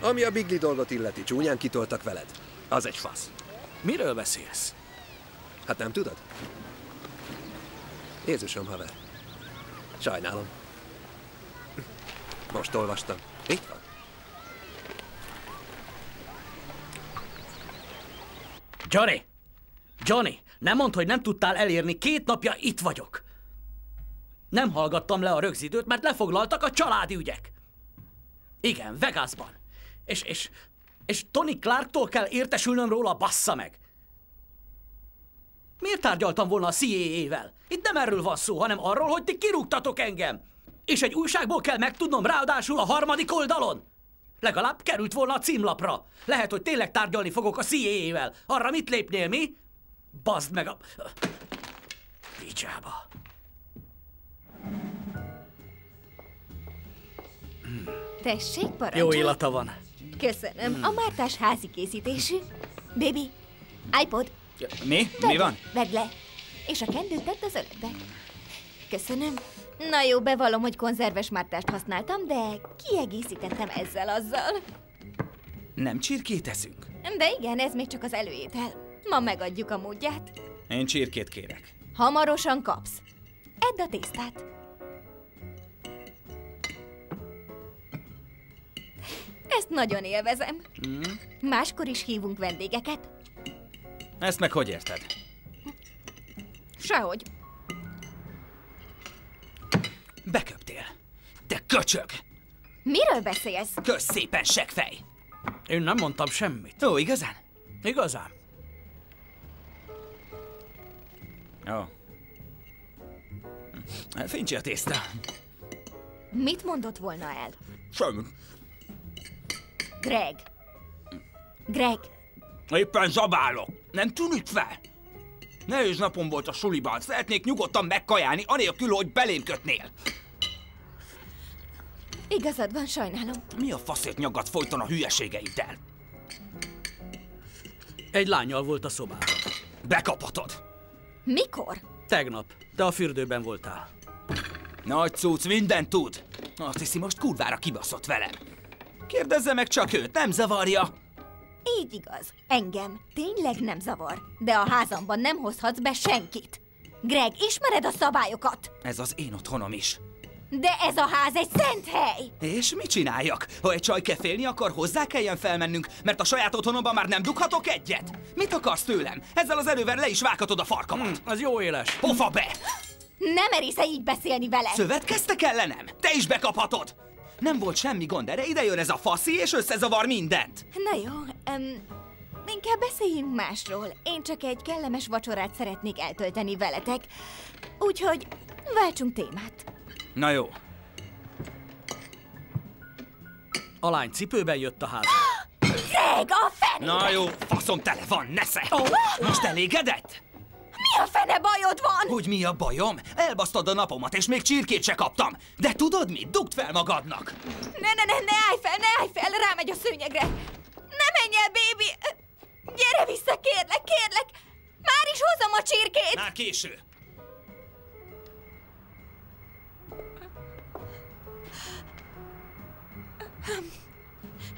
[SPEAKER 19] Ami a Bigli dolgot illeti, csúnyán kitoltak veled. Az egy fasz.
[SPEAKER 7] Miről beszélsz?
[SPEAKER 19] Hát nem tudod? Jézusom, haver. Sajnálom. Most olvastam. Itt van.
[SPEAKER 7] Johnny, nem mondd, hogy nem tudtál elérni, 2 napja itt vagyok. Nem hallgattam le a rögzítőt, mert lefoglaltak a családi ügyek. Igen, Vegasban. És Tony Clarktól kell értesülnöm róla, bassza meg. Miért tárgyaltam volna a CIA-vel? Itt nem erről van szó, hanem arról, hogy ti kirúgtatok engem. És egy újságból kell megtudnom, ráadásul a 3. oldalon. Legalább került volna a címlapra. Lehet, hogy tényleg tárgyalni fogok a CIA-vel. Arra mit lépnél, mi? Bazd meg a... Picsába.
[SPEAKER 15] Tessék, parancsolj.
[SPEAKER 7] Jó illata van.
[SPEAKER 15] Köszönöm. A Mártás házi készítésű. Baby, iPod.
[SPEAKER 16] Mi? Mi van?
[SPEAKER 15] Vedd le. És a kendőt tedd az öletbe. Köszönöm. Na jó, bevallom, hogy konzerves mártást használtam, de kiegészítettem ezzel-azzal.
[SPEAKER 16] Nem csirkét eszünk?
[SPEAKER 15] De igen, ez még csak az előétel. Ma megadjuk a módját.
[SPEAKER 16] Én csirkét kérek.
[SPEAKER 15] Hamarosan kapsz. Edd a tésztát. Ezt nagyon élvezem. Máskor is hívunk vendégeket.
[SPEAKER 16] Ezt meg hogy érted?
[SPEAKER 15] Sehogy.
[SPEAKER 16] Beköptél. Te köcsög!
[SPEAKER 15] Miről beszélsz?
[SPEAKER 16] Kösz szépen, seggfej!
[SPEAKER 7] Én nem mondtam semmit.
[SPEAKER 16] Ó, igazán?
[SPEAKER 7] Igazán.
[SPEAKER 16] Ó. Fincsi a tészta.
[SPEAKER 15] Mit mondott volna el?
[SPEAKER 16] Semmi.
[SPEAKER 15] Greg.
[SPEAKER 16] Éppen zabálok. Nem tűnik fel? Nehéz napom volt a suliban. Szeretnék nyugodtan megkajálni, anélkül, hogy belém kötnél.
[SPEAKER 15] Igazad van, sajnálom.
[SPEAKER 16] Mi a faszért nyaggat folyton a hülyeségeiddel?
[SPEAKER 7] Egy lánnyal volt a szobában.
[SPEAKER 16] Bekaphatod.
[SPEAKER 15] Mikor?
[SPEAKER 7] Tegnap. Te a fürdőben voltál.
[SPEAKER 16] Nagy cucc, mindent tud. Azt hiszi, most kurvára kibaszott velem. Kérdezze meg csak őt, nem zavarja?
[SPEAKER 15] Így igaz. Engem tényleg nem zavar. De a házamban nem hozhatsz be senkit. Greg, ismered a szabályokat?
[SPEAKER 16] Ez az én otthonom is.
[SPEAKER 15] De ez a ház egy szent hely!
[SPEAKER 16] És mit csináljak? Ha egy csaj kefélni akar, hozzá kelljen felmennünk, mert a saját otthonomban már nem dughatok egyet? Mit akarsz tőlem? Ezzel az erővel le is vághatod a farkamat.
[SPEAKER 7] Az jó éles.
[SPEAKER 16] Pofa be!
[SPEAKER 15] Nem mersz-e így beszélni vele?
[SPEAKER 16] Szövetkeztek ellenem? Te is bekaphatod! Nem volt semmi gond, erre ide jön ez a faszi, és összezavar mindent.
[SPEAKER 15] Na jó, inkább beszéljünk másról. Én csak egy kellemes vacsorát szeretnék eltölteni veletek. Úgyhogy váltsunk témát.
[SPEAKER 16] Na jó.
[SPEAKER 7] A lány cipőben jött a ház.
[SPEAKER 15] Greg, a fenére!
[SPEAKER 16] Na jó, faszom tele van, nesze! Most elégedett?
[SPEAKER 15] Mi a fene bajod van?
[SPEAKER 16] Hogy mi a bajom? Elbasztad a napomat, és még csirkét se kaptam. De tudod mit? Dugd fel magadnak!
[SPEAKER 15] Ne állj fel, rámegy a szőnyegre! Ne menj el, baby! Gyere vissza, kérlek! Már is hozom a csirkét!
[SPEAKER 16] Már késő!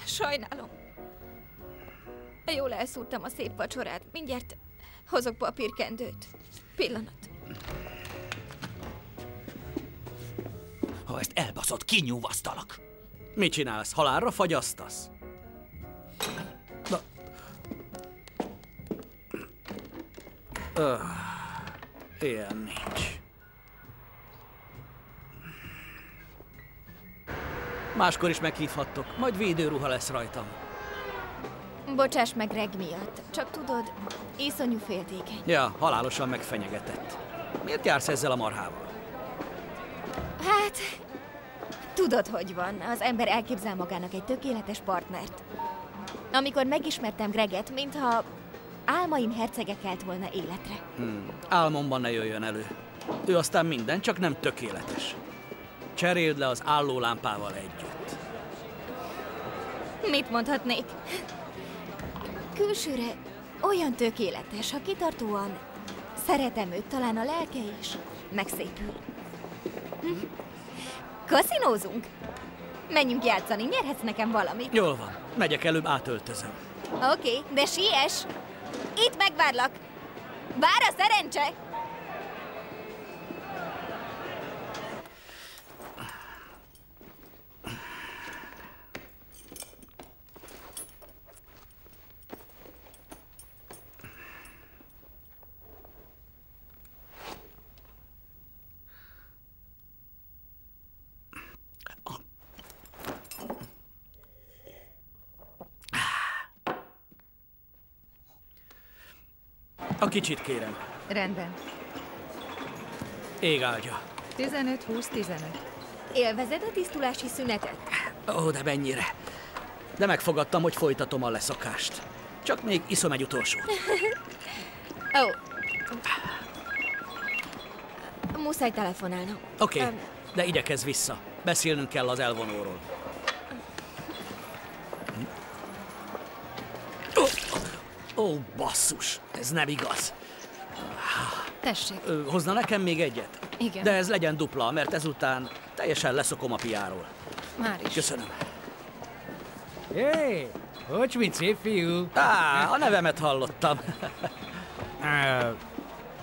[SPEAKER 15] Sajnálom. Jól elszúrtam a szép vacsorát. Mindjárt hozok papírkendőt. Pillanat.
[SPEAKER 16] Ha ezt elbaszod, kinyúvasztalak.
[SPEAKER 7] Mit csinálsz? Halálra fagyasztasz? Na. Ilyen nincs. Máskor is meghívhattok, majd védőruha lesz rajtam.
[SPEAKER 15] Bocsáss meg Greg miatt. Csak tudod, iszonyú féltékeny.
[SPEAKER 7] Ja, halálosan megfenyegetett. Miért jársz ezzel a marhával?
[SPEAKER 15] Hát, tudod, hogy van. Az ember elképzel magának egy tökéletes partnert. Amikor megismertem Greget, mintha álmaim hercege kelt volna életre.
[SPEAKER 7] Álmomban ne jöjjön elő. Ő aztán minden, csak nem tökéletes. Cseréld le az állólámpával együtt.
[SPEAKER 15] Mit mondhatnék? Külsőre olyan tökéletes, ha kitartóan szeretem őt, talán a lelke is megszépül. Kaszinózunk? Menjünk játszani, nyerhetsz nekem valamit.
[SPEAKER 7] Jól van, megyek előbb, átöltözöm.
[SPEAKER 15] Oké, de siess! Itt megvárlak! Vár a szerencse!
[SPEAKER 7] A kicsit kérem.
[SPEAKER 12] Rendben.
[SPEAKER 7] Ég áldja.
[SPEAKER 12] 15-20-15.
[SPEAKER 15] Élvezed a tisztulási szünetet?
[SPEAKER 7] Ó, de mennyire. De megfogadtam, hogy folytatom a leszakást. Csak még iszom egy utolsót.
[SPEAKER 15] Ó. Muszáj telefonálnom.
[SPEAKER 7] Oké, de igyekezz vissza. Beszélnünk kell az elvonóról. Ó, basszus, ez nem igaz.
[SPEAKER 14] Tessék.
[SPEAKER 7] Hozna nekem még egyet?
[SPEAKER 14] Igen.
[SPEAKER 7] De ez legyen dupla, mert ezután teljesen leszokom a piáról.
[SPEAKER 14] Már is.
[SPEAKER 7] Köszönöm.
[SPEAKER 13] Hé, hogy mit szép fiú?
[SPEAKER 7] A nevemet hallottam.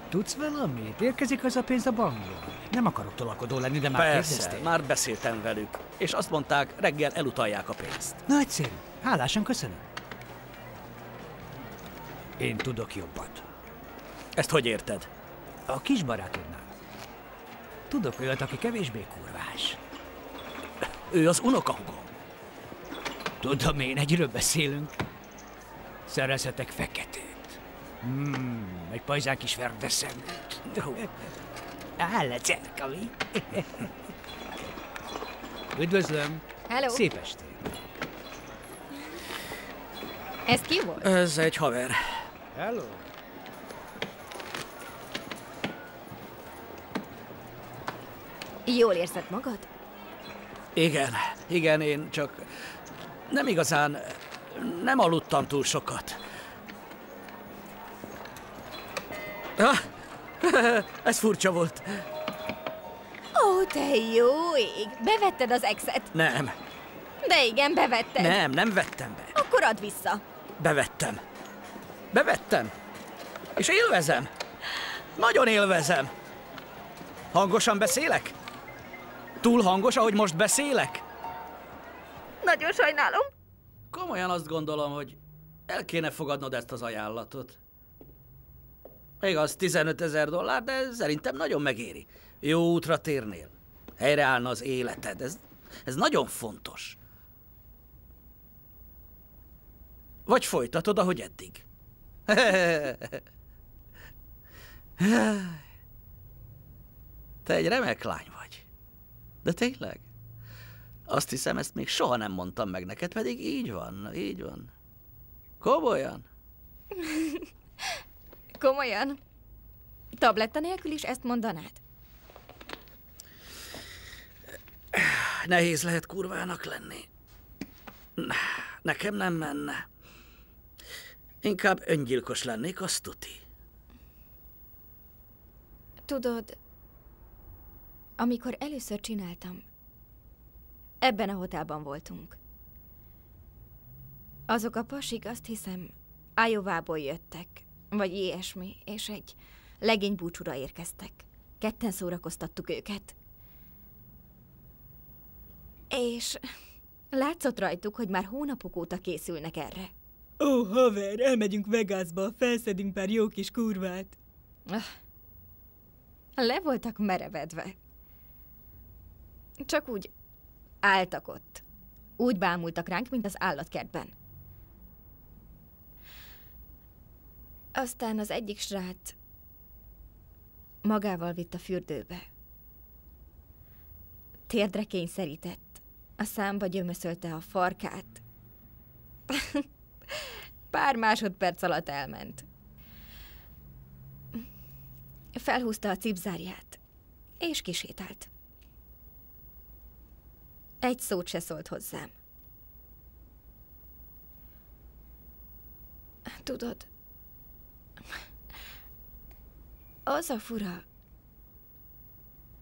[SPEAKER 13] Tudsz valamit? Érkezik az a pénz a bankból? Nem akarok tolakodó lenni, de már
[SPEAKER 7] Persze,
[SPEAKER 13] kérdezték.
[SPEAKER 7] már beszéltem velük, és azt mondták, reggel elutalják a pénzt.
[SPEAKER 13] Nagyszerű. Hálásan köszönöm. Én tudok jobbat.
[SPEAKER 7] Ezt hogy érted?
[SPEAKER 13] A kis barátodnál. Tudok olyat, aki kevésbé kurvás.
[SPEAKER 7] Ő az unokahúgom.
[SPEAKER 13] Tudom én, egyről beszélünk. Szerezhetek feketét. Egy pajzán kis verdeszeműt. Áll a cerkali. Üdvözlöm.
[SPEAKER 15] Hello.
[SPEAKER 13] Szép estét.
[SPEAKER 15] Ez ki volt?
[SPEAKER 7] Ez egy haver.
[SPEAKER 13] Hello.
[SPEAKER 15] Jól érzed magad?
[SPEAKER 7] Igen, én csak nem igazán, nem aludtam túl sokat. Ez furcsa volt.
[SPEAKER 15] Ó, te jó ég! Bevetted az exet?
[SPEAKER 7] Nem.
[SPEAKER 15] De igen, bevetted.
[SPEAKER 7] Nem vettem be.
[SPEAKER 15] Akkor add vissza.
[SPEAKER 7] Bevettem. És élvezem. Nagyon élvezem. Hangosan beszélek? Túl hangos, ahogy most beszélek?
[SPEAKER 8] Nagyon sajnálom.
[SPEAKER 7] Komolyan azt gondolom, hogy el kéne fogadnod ezt az ajánlatot. Igaz, $15,000, de szerintem nagyon megéri. Jó útra térnél. Helyreállna az életed. Ez nagyon fontos. Vagy folytatod, ahogy eddig. Te egy remek lány vagy. De tényleg? Azt hiszem, ezt még soha nem mondtam meg neked, pedig így van, így van. Komolyan?
[SPEAKER 15] Komolyan? Tabletta nélkül is ezt mondanád?
[SPEAKER 7] Nehéz lehet kurvának lenni. Nekem nem menne. Inkább öngyilkos lennék, azt tuti.
[SPEAKER 15] Tudod, amikor először csináltam, ebben a hotelban voltunk. Azok a pasik, azt hiszem, Iowa-ból jöttek, vagy ilyesmi, és egy legénybúcsúra érkeztek. Ketten szórakoztattuk őket. És látszott rajtuk, hogy már hónapok óta készülnek erre.
[SPEAKER 20] Ó, haver, elmegyünk Vegasba, felszedünk pár jó kis kurvát.
[SPEAKER 15] Le voltak merevedve. Csak úgy álltak ott. Úgy bámultak ránk, mint az állatkertben. Aztán az egyik srác magával vitt a fürdőbe. Térdre kényszerített. A számba gyömöszölte a farkát. Pár másodperc alatt elment. Felhúzta a cipzárját, és kisétált. Egy szót se szólt hozzám. Tudod, az a fura,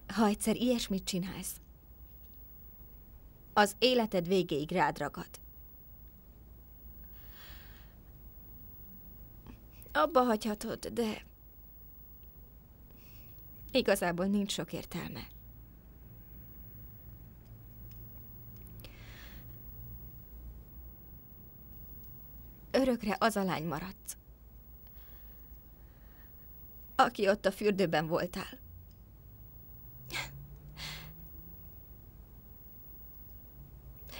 [SPEAKER 15] ha egyszer ilyesmit csinálsz, az életed végéig rád ragad. Abba hagyhatod, de igazából nincs sok értelme. Örökre az a lány maradsz, aki ott a fürdőben voltál.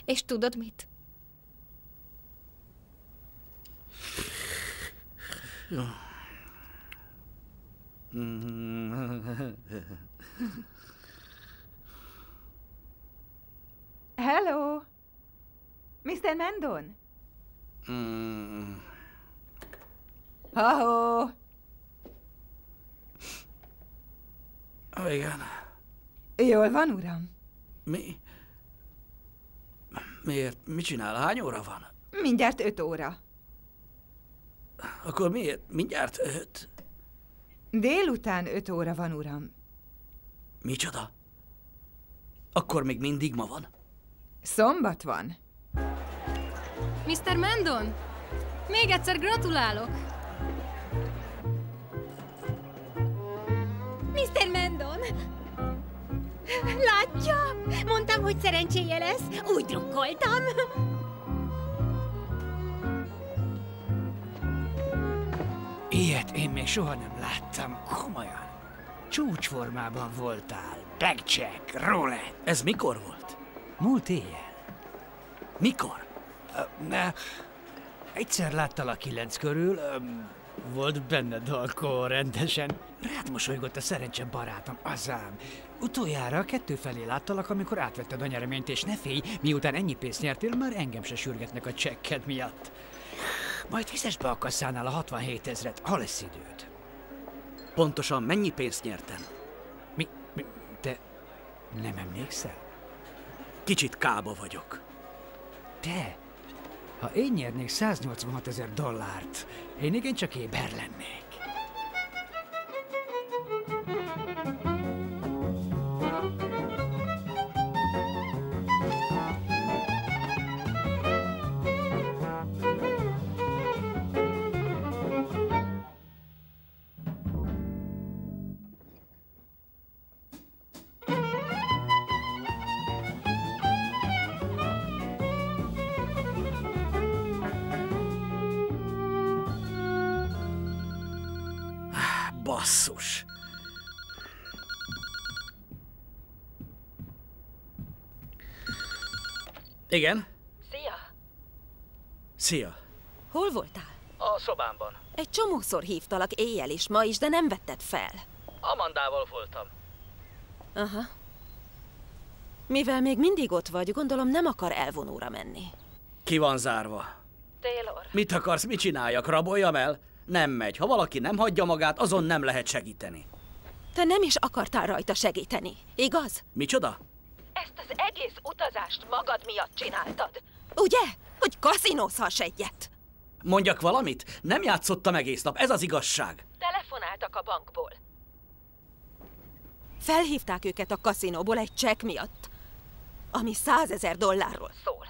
[SPEAKER 15] És tudod mit?
[SPEAKER 12] Hello! Mr. Mendon? Ha-ho!
[SPEAKER 7] Igen.
[SPEAKER 12] Jól van, uram?
[SPEAKER 7] Mi? Miért? Mit csinál? Hány óra van?
[SPEAKER 12] Mindjárt 5 óra.
[SPEAKER 7] Akkor miért? Mindjárt 5?
[SPEAKER 12] Délután 5 óra van, uram.
[SPEAKER 7] Micsoda? Akkor még mindig ma van?
[SPEAKER 12] Szombat van.
[SPEAKER 14] Mr. Mendon, még egyszer gratulálok!
[SPEAKER 4] Mr. Mendon! Látja? Mondtam, hogy szerencséje lesz. Úgy drukkoltam.
[SPEAKER 13] Ilyet én még soha nem láttam, komolyan. Csúcsformában voltál. Blackjack, roulette.
[SPEAKER 7] Ez mikor volt?
[SPEAKER 13] Múlt éjjel.
[SPEAKER 7] Mikor?
[SPEAKER 13] Egyszer láttalak 9 körül, volt benned alkohol rendesen. Rád mosolygott a szerencse barátom, azám. Utoljára 2 felé láttalak, amikor átvetted a nyereményt, és ne félj, miután ennyi pénzt nyertél, már engem se sürgetnek a csekked miatt. Majd fizes be a kasszánál a 67 000-et, ha lesz időd.
[SPEAKER 7] Pontosan mennyi pénzt nyertem?
[SPEAKER 13] Mi? Te nem emlékszel?
[SPEAKER 7] Kicsit kába vagyok.
[SPEAKER 13] Te? Ha én nyernék $186 000, én igencsak éber lennék.
[SPEAKER 7] basszus. Igen?
[SPEAKER 8] Szia!
[SPEAKER 7] Szia.
[SPEAKER 8] Hol voltál?
[SPEAKER 7] A szobámban.
[SPEAKER 8] Egy csomószor hívtalak éjjel is ma is, de nem vetted fel.
[SPEAKER 7] Amandával voltam.
[SPEAKER 8] Aha. Mivel még mindig ott vagy, gondolom nem akar elvonóra menni.
[SPEAKER 7] Ki van zárva?
[SPEAKER 8] Taylor.
[SPEAKER 7] Mit akarsz, mit csináljak? Raboljam el? Nem megy. Ha valaki nem hagyja magát, azon nem lehet segíteni.
[SPEAKER 8] Te nem is akartál rajta segíteni, igaz?
[SPEAKER 7] Micsoda?
[SPEAKER 8] Ezt az egész utazást magad miatt csináltad. Ugye? Hogy kaszinózhass egyet.
[SPEAKER 7] Mondjak valamit? Nem játszottam egész nap, ez az igazság.
[SPEAKER 8] Telefonáltak a bankból. Felhívták őket a kaszinóból egy csekk miatt, ami $100,000 szól.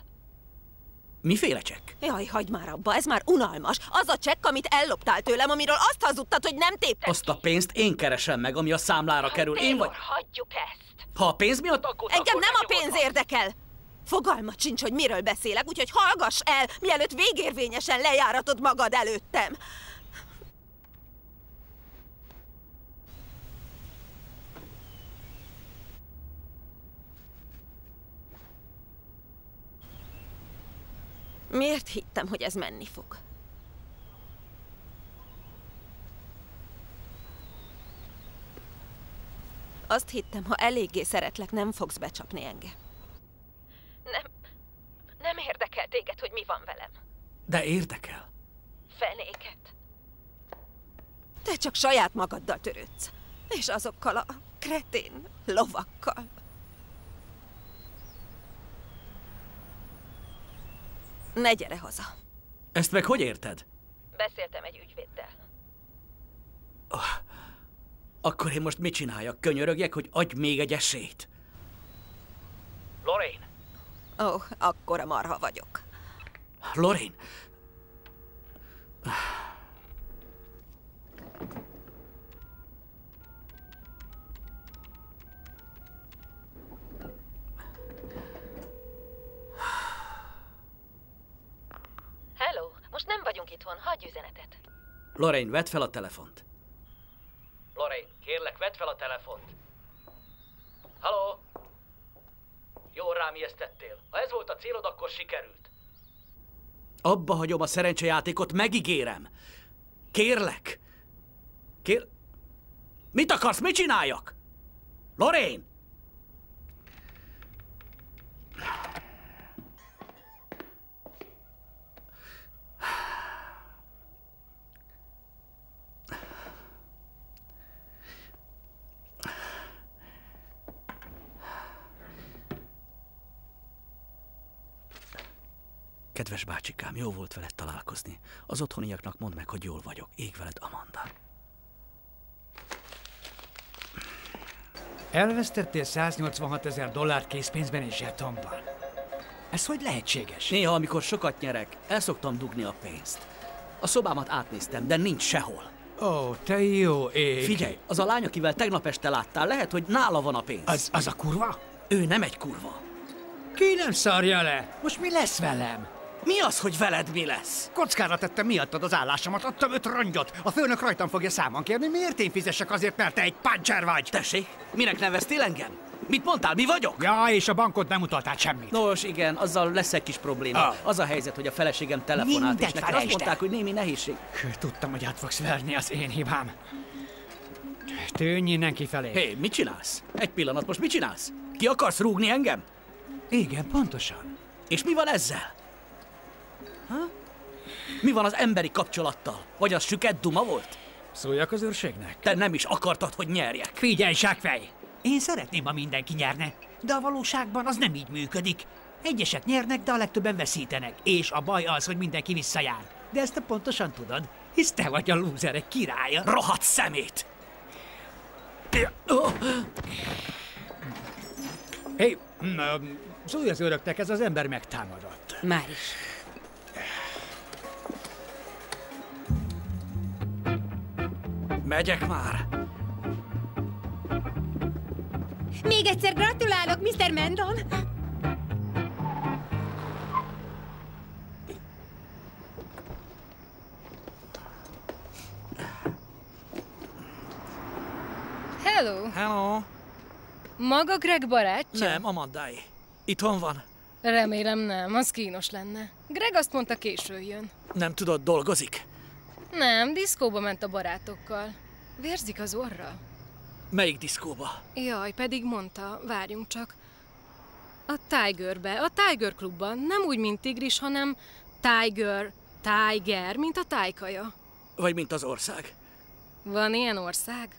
[SPEAKER 7] Miféle csekk?
[SPEAKER 8] Jaj, hagyd már abba, ez már unalmas. Az a csekk, amit elloptál tőlem, amiről azt hazudtad, hogy nem tépted.
[SPEAKER 7] Azt a pénzt én keresem meg, ami a számlára kerül. Én vagy...
[SPEAKER 8] hagyjuk ezt.
[SPEAKER 7] Ha a pénz miatt aggódsz,
[SPEAKER 8] engem nem a pénz érdekel. Fogalmat sincs, hogy miről beszélek, úgyhogy hallgass el, mielőtt végérvényesen lejáratod magad előttem. Miért hittem, hogy ez menni fog? Azt hittem, ha eléggé szeretlek, nem fogsz becsapni engem. Nem érdekel téged, hogy mi van velem.
[SPEAKER 7] De érdekel.
[SPEAKER 8] Fenéket. Te csak saját magaddal törődsz. És azokkal a kretén lovakkal. Ne gyere haza.
[SPEAKER 7] Ezt meg hogy érted?
[SPEAKER 8] Beszéltem egy ügyvéddel.
[SPEAKER 7] Akkor én most mit csináljak? Könyörögjek, hogy adj még egy esélyt? Lorraine!
[SPEAKER 8] Ó, akkora marha vagyok.
[SPEAKER 7] Lorraine!
[SPEAKER 8] Hello, most nem vagyunk itthon, hagyj üzenetet.
[SPEAKER 7] Lorraine, vedd fel a telefont. Lorraine, kérlek, vedd fel a telefont. Halló? Jól rám ijesztettél. Ha ez volt a célod, akkor sikerült. Abba hagyom a szerencsejátékot, megígérem. Kérlek. Mit akarsz? Mit csináljak? Lorraine! Kedves bácsikám, jó volt veled találkozni. Az otthoniaknak mondd meg, hogy jól vagyok. Ég veled, Amanda.
[SPEAKER 13] Elvesztettél $186,000 készpénzben és zsetonban. Ez hogy lehetséges?
[SPEAKER 7] Néha, amikor sokat nyerek, el szoktam dugni a pénzt. A szobámat átnéztem, de nincs sehol.
[SPEAKER 13] Ó, te jó ég.
[SPEAKER 7] Figyelj, az a lány, akivel tegnap este láttál, lehet, hogy nála van a pénz.
[SPEAKER 13] Az a kurva?
[SPEAKER 7] Ő nem egy kurva.
[SPEAKER 13] Ki nem szarja le? Most mi lesz velem?
[SPEAKER 7] Mi az, hogy veled mi lesz?
[SPEAKER 13] Kockára tettem miattad az állásomat, adtam 5 rongyot. A főnök rajtam fogja számon kérni, miért én fizessek azért, mert te egy páncser vagy?
[SPEAKER 7] Tessék, minek neveztél engem? Mit mondtál, mi vagyok?
[SPEAKER 13] Ja, és a bankot nem utaltál semmit.
[SPEAKER 7] Nos, igen, azzal lesz egy kis probléma. Az a helyzet, hogy a feleségem telefonált, és nekem azt mondták, hogy némi nehézség.
[SPEAKER 13] Tudtam, hogy át fogsz verni, az én hibám. Tűnj innen kifelé.
[SPEAKER 7] Hé, mit csinálsz? Egy pillanat, most mit csinálsz? Ki akarsz rúgni engem?
[SPEAKER 13] Igen, pontosan.
[SPEAKER 7] És mi van ezzel? Ha? Mi van az emberi kapcsolattal? Vagy az süket duma volt?
[SPEAKER 13] Szóljak az őrségnek?
[SPEAKER 7] Te nem is akartad, hogy nyerjek.
[SPEAKER 13] Figyelj, zsákfej! Én szeretném, ha mindenki nyerne, de a valóságban az nem így működik. Egyesek nyernek, de a legtöbben veszítenek. És a baj az, hogy mindenki visszajár. De ezt te pontosan tudod, hisz te vagy a lúzerek királya.
[SPEAKER 7] Rohadt szemét!
[SPEAKER 13] Hé, szólj az őröknek, ez az ember megtámadott.
[SPEAKER 4] Már is.
[SPEAKER 7] Megyek már.
[SPEAKER 4] Még egyszer gratulálok, Mr. Mendon!
[SPEAKER 14] Hello!
[SPEAKER 7] Hello!
[SPEAKER 14] Maga Greg barátja?
[SPEAKER 7] Nem, Amandáé. Itthon van?
[SPEAKER 14] Remélem nem, az kínos lenne. Greg azt mondta, későn jön.
[SPEAKER 7] Nem tudod, dolgozik?
[SPEAKER 14] Nem, diszkóba ment a barátokkal. Vérzik az orra.
[SPEAKER 7] Melyik diszkóba?
[SPEAKER 14] Jaj, pedig mondta, várjunk csak. A Tigerbe, a Tiger klubban. Nem úgy, mint tigris, hanem Tiger, mint a tájkaja.
[SPEAKER 7] Vagy mint az ország?
[SPEAKER 14] Van ilyen ország?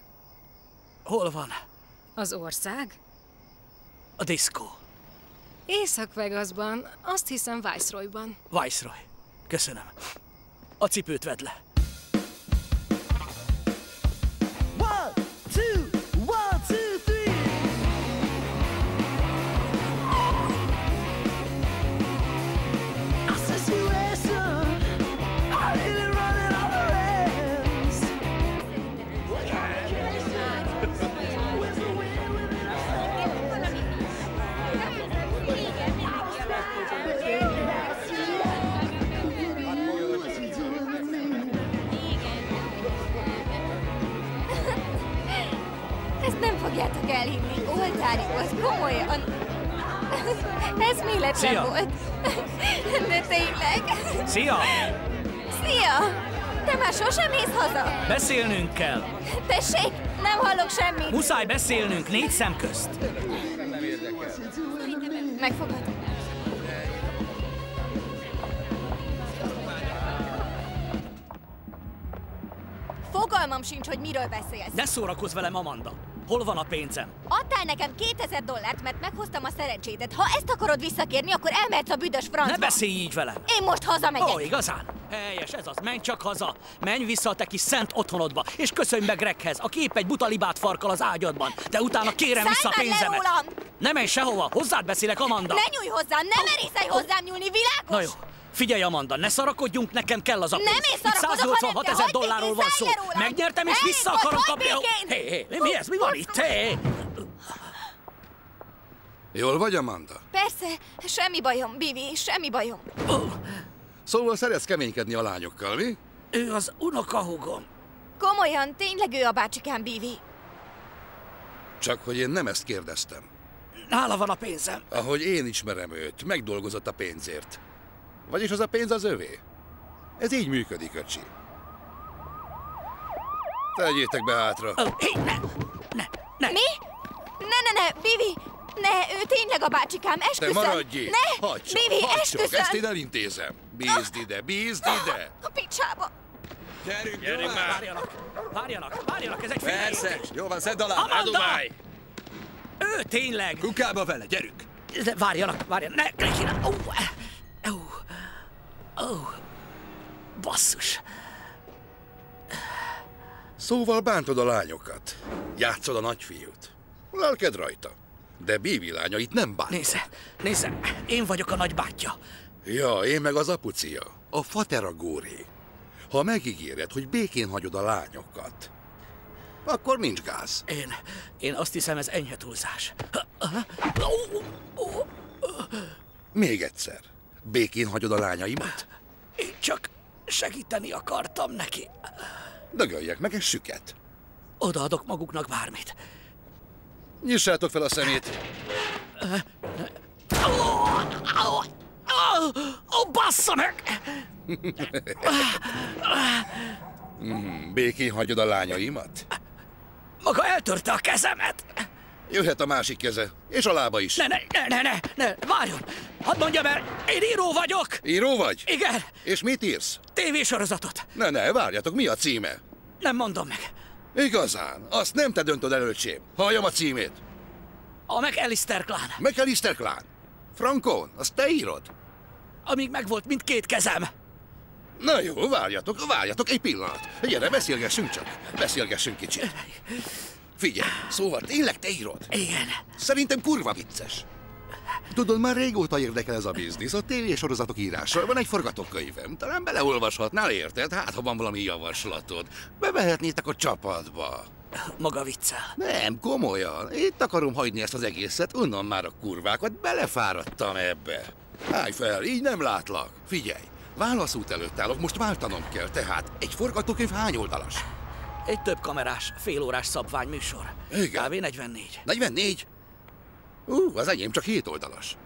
[SPEAKER 7] Hol van?
[SPEAKER 14] Az ország?
[SPEAKER 7] A diszkó.
[SPEAKER 14] Észak-Vegasban, azt hiszem Viceroyban.
[SPEAKER 7] Viceroy. Köszönöm. A cipőt vedd le.
[SPEAKER 11] 1, 2, 1, 2, 3. I situation, I really running all the rails.
[SPEAKER 15] Ezt nem fogjátok elhinni. Oltári volt, komolyan. Ez méletlen
[SPEAKER 7] Szia!
[SPEAKER 15] volt. De tényleg.
[SPEAKER 7] Szia!
[SPEAKER 15] Szia! Te már sosem mész haza?
[SPEAKER 7] Beszélnünk kell.
[SPEAKER 15] Tessék, nem hallok semmit.
[SPEAKER 7] Muszáj beszélnünk 4 szem közt.
[SPEAKER 15] Megfogad. Fogalmam sincs, hogy miről beszélsz.
[SPEAKER 7] Ne szórakozz velem, Amanda. Hol van a pénzem?
[SPEAKER 15] Adtál nekem $2000, mert meghoztam a szerencsédet. Ha ezt akarod visszakérni, akkor elmehetsz a büdös francba.
[SPEAKER 7] Ne beszélj így velem!
[SPEAKER 15] Én most hazamegyek.
[SPEAKER 7] Ó, igazán? Helyes, ez az. Menj csak haza. Menj vissza a te kis szent otthonodba, és köszönj meg Greghez, aki épp egy buta libát farkal az ágyadban. De utána kérem vissza a
[SPEAKER 15] Szállj már le
[SPEAKER 7] pénzemet.
[SPEAKER 15] rólam!
[SPEAKER 7] Ne menj sehova, hozzád beszélek, Amanda.
[SPEAKER 15] Ne nyújj hozzám, nem merészelj hozzám nyúlni, világos?
[SPEAKER 7] Na jó. Figyelj, Amanda, ne szarakodjunk, nekem kell az a pénz.
[SPEAKER 15] Nem én szarakodok,
[SPEAKER 7] Itt
[SPEAKER 15] hanem te,
[SPEAKER 7] 186 000
[SPEAKER 15] hagyd
[SPEAKER 7] dollárról van szó.
[SPEAKER 15] békén, szállj le rólam!
[SPEAKER 7] Megnyertem, és
[SPEAKER 15] Elég
[SPEAKER 7] vissza
[SPEAKER 15] volt,
[SPEAKER 7] akarom
[SPEAKER 15] hagyd
[SPEAKER 7] kapni.
[SPEAKER 15] békén!
[SPEAKER 7] Mi ez? Mi van itt?
[SPEAKER 2] Jól vagy, Amanda?
[SPEAKER 15] Persze, semmi bajom, Bibi, semmi bajom.
[SPEAKER 2] Szóval szeretsz keménykedni a lányokkal, mi?
[SPEAKER 7] Ő az unokahúgom.
[SPEAKER 15] Komolyan, tényleg ő a bácsikám, Bibi.
[SPEAKER 2] Csak hogy én nem ezt kérdeztem.
[SPEAKER 7] Nála van a pénzem.
[SPEAKER 2] Ahogy én ismerem őt, megdolgozott a pénzért. Vagyis az a pénz az övé. Ez így működik, öcsi. Tegyétek be hátra.
[SPEAKER 15] Mi? Ne, Bibi! Ne, ő tényleg a bácsikám, esküszöm!
[SPEAKER 2] Te maradj itt!
[SPEAKER 15] Ne!
[SPEAKER 2] Hagyd csak,
[SPEAKER 15] Bibi,
[SPEAKER 2] hagyd csak,
[SPEAKER 15] esküszöm!
[SPEAKER 2] ezt én elintézem. Bízd ide, bízd ide!
[SPEAKER 15] A picsába!
[SPEAKER 2] Gyerünk már!
[SPEAKER 7] Várjanak, ez egy
[SPEAKER 19] Persze, jó van, szedd alá!
[SPEAKER 7] Amanda!
[SPEAKER 19] Eldobálj!
[SPEAKER 7] Ő tényleg!
[SPEAKER 19] Kukába vele, gyerünk!
[SPEAKER 7] De várjanak, ne kéne! Basszus!
[SPEAKER 2] Szóval bántod a lányokat. Játszod a nagyfiút. Lelked rajta. De Bibi lányait nem bántod.
[SPEAKER 7] Nézze, én vagyok a nagybátyja.
[SPEAKER 2] Ja, én meg az apucia. A fateragóré. Ha megígéred, hogy békén hagyod a lányokat, akkor nincs gáz.
[SPEAKER 7] Én azt hiszem, ez enyhe túlzás.
[SPEAKER 2] Még egyszer. Békén hagyod a lányaimat?
[SPEAKER 7] Én csak segíteni akartam neki.
[SPEAKER 2] Dögöljek meg egy süket.
[SPEAKER 7] Odaadok maguknak bármit.
[SPEAKER 2] Nyissátok fel a szemét.
[SPEAKER 7] Bassza meg!
[SPEAKER 2] Békén hagyod a lányaimat?
[SPEAKER 7] Maga eltörte a kezemet.
[SPEAKER 2] Jöhet a másik keze, és a lába is.
[SPEAKER 7] Ne, várjon! Hadd mondjam el, én író vagyok!
[SPEAKER 2] Író vagy?
[SPEAKER 7] Igen.
[SPEAKER 2] És mit írsz?
[SPEAKER 7] TV-sorozatot.
[SPEAKER 2] Ne, várjatok, mi a címe?
[SPEAKER 7] Nem mondom meg.
[SPEAKER 2] Igazán, azt nem te döntöd el, öcsém. Halljam a címét.
[SPEAKER 7] A McAllister klán.
[SPEAKER 2] McAllister klán? Frankon, azt te írod?
[SPEAKER 7] Amíg megvolt mindkét kezem.
[SPEAKER 2] Na jó, várjatok egy pillanat. Gyere, beszélgessünk csak. Beszélgessünk kicsit. Figyelj, szóval tényleg te írod?
[SPEAKER 7] Igen.
[SPEAKER 2] Szerintem kurva vicces. Tudod, már régóta érdekel ez a biznisz, a tévésorozatok írással. Van egy forgatókönyvem, talán beleolvashatnál, érted? Hát, ha van valami javaslatod. Bevehetnétek a csapatba.
[SPEAKER 7] Maga viccel.
[SPEAKER 2] Nem, komolyan. Itt akarom hagyni ezt az egészet, onnan már a kurvákat, belefáradtam ebbe. Állj fel, így nem látlak. Figyelj, válaszút előtt állok, most váltanom kell, tehát egy forgatókönyv hány oldalas?
[SPEAKER 7] Egy több kamerás, félórás szabványműsor.
[SPEAKER 2] Igen.
[SPEAKER 7] Kb. 44.
[SPEAKER 2] 44? Az enyém csak 7 oldalas.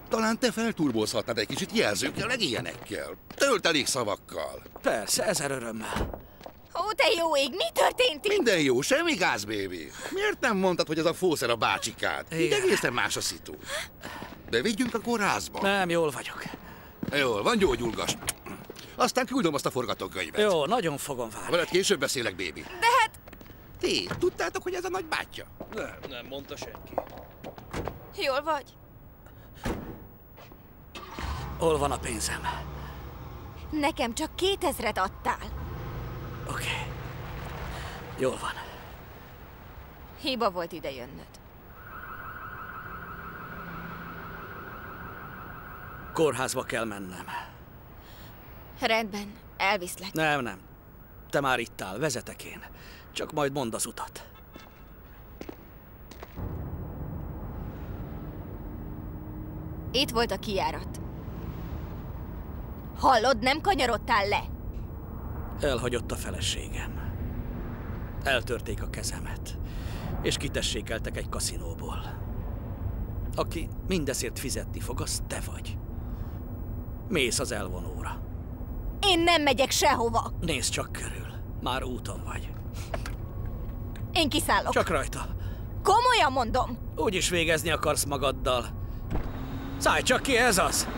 [SPEAKER 2] Talán te felturbózhatnád egy kicsit jelzőkkel, meg ilyenekkel. Töltelék szavakkal.
[SPEAKER 7] Persze, 1000 örömmel.
[SPEAKER 15] Ó, te jó ég, mi történt itt?
[SPEAKER 2] Minden jó, semmi gáz, baby. Miért nem mondtad, hogy ez a fószer a bácsikád? Így egészen más a szitu. De vigyünk a kórházba.
[SPEAKER 7] Nem, jól vagyok.
[SPEAKER 2] Jól van, gyógyulgass. Aztán küldöm azt a forgatókönyvet.
[SPEAKER 7] Jó, nagyon fogom várni.
[SPEAKER 2] Veled később beszélek, baby.
[SPEAKER 15] De hát...
[SPEAKER 2] Ti, tudtátok, hogy ez a nagybátyja?
[SPEAKER 6] Nem mondta senki.
[SPEAKER 15] Jól vagy?
[SPEAKER 7] Hol van a pénzem?
[SPEAKER 15] Nekem csak 2000-et adtál.
[SPEAKER 7] Oké. Jól van.
[SPEAKER 15] Hiba volt ide jönnöd.
[SPEAKER 7] Kórházba kell mennem.
[SPEAKER 15] Rendben, elviszlek.
[SPEAKER 7] Nem. Te már itt áll, vezetek én. Csak majd mondd az utat.
[SPEAKER 15] Itt volt a kijárat. Hallod, nem kanyarodtál le?
[SPEAKER 7] Elhagyott a feleségem. Eltörték a kezemet, és kitessékeltek egy kaszinóból. Aki mindezért fizetni fog, az te vagy. Mész az elvonóra.
[SPEAKER 15] Én nem megyek sehova.
[SPEAKER 7] Nézd csak körül. Már úton vagy.
[SPEAKER 15] Én kiszállok.
[SPEAKER 7] Csak rajta.
[SPEAKER 15] Komolyan mondom.
[SPEAKER 7] Úgyis végezni akarsz magaddal. Szállj csak ki, ez az.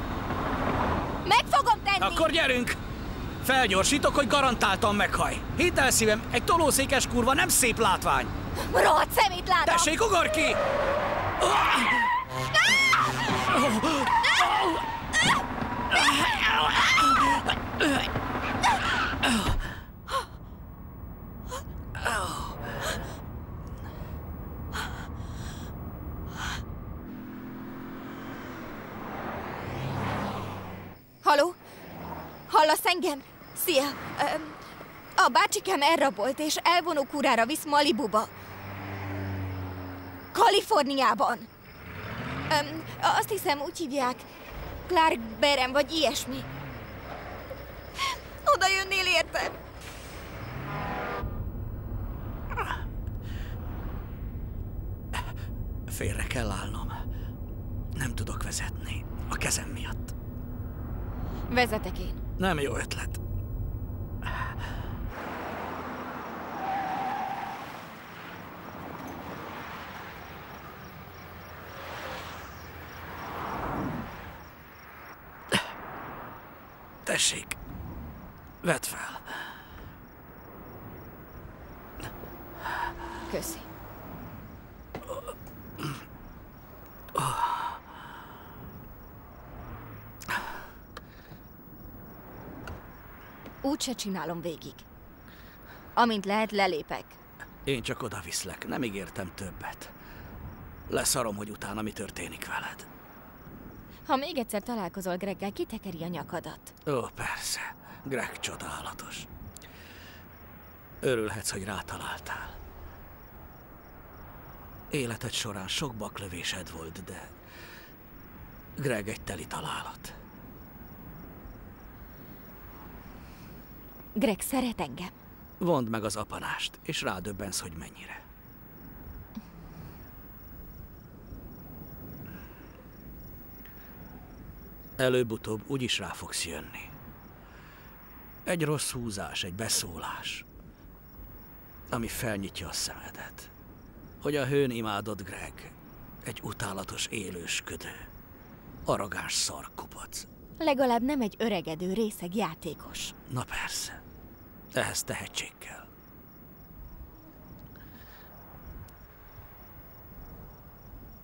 [SPEAKER 15] Meg fogom tenni.
[SPEAKER 7] Akkor gyerünk. Felgyorsítok, hogy garantáltan meghaj. Hidd el szívem, egy tolószékes kurva nem szép látvány.
[SPEAKER 15] Rohadt szemétláda.
[SPEAKER 7] Tessék, ugorj ki!
[SPEAKER 15] Haló? Hallasz engem? Szia! A bácsikám elrabolt, és elvonókúrára visz Malibuba. Kaliforniában. Azt hiszem, úgy hívják. Clark Berem, vagy ilyesmi. Oda jönnél érted?
[SPEAKER 7] Félre kell állnom. Nem tudok vezetni. A kezem miatt.
[SPEAKER 15] Vezetek én.
[SPEAKER 7] Nem jó ötlet. Tessék, vedd fel.
[SPEAKER 15] Köszi. Úgy se csinálom végig. Amint lehet, lelépek.
[SPEAKER 7] Én csak oda viszlek, nem ígértem többet. Leszarom, hogy utána mi történik veled.
[SPEAKER 15] Ha még egyszer találkozol Greggel, kitekeri a nyakadat.
[SPEAKER 7] Ó, persze. Greg csodálatos. Örülhetsz, hogy rátaláltál. Életed során sok baklövésed volt, de Greg egy teli találat.
[SPEAKER 15] Greg szeret engem.
[SPEAKER 7] Vondd meg az apanást, és rádöbbensz, hogy mennyire. Előbb-utóbb úgyis rá fogsz jönni. Egy rossz húzás, egy beszólás, ami felnyitja a szemedet. Hogy a hőn imádod, Greg, egy utálatos élősködő, arrogáns szarkupac.
[SPEAKER 15] Legalább nem egy öregedő részeg játékos.
[SPEAKER 7] Na persze, ehhez tehetség kell.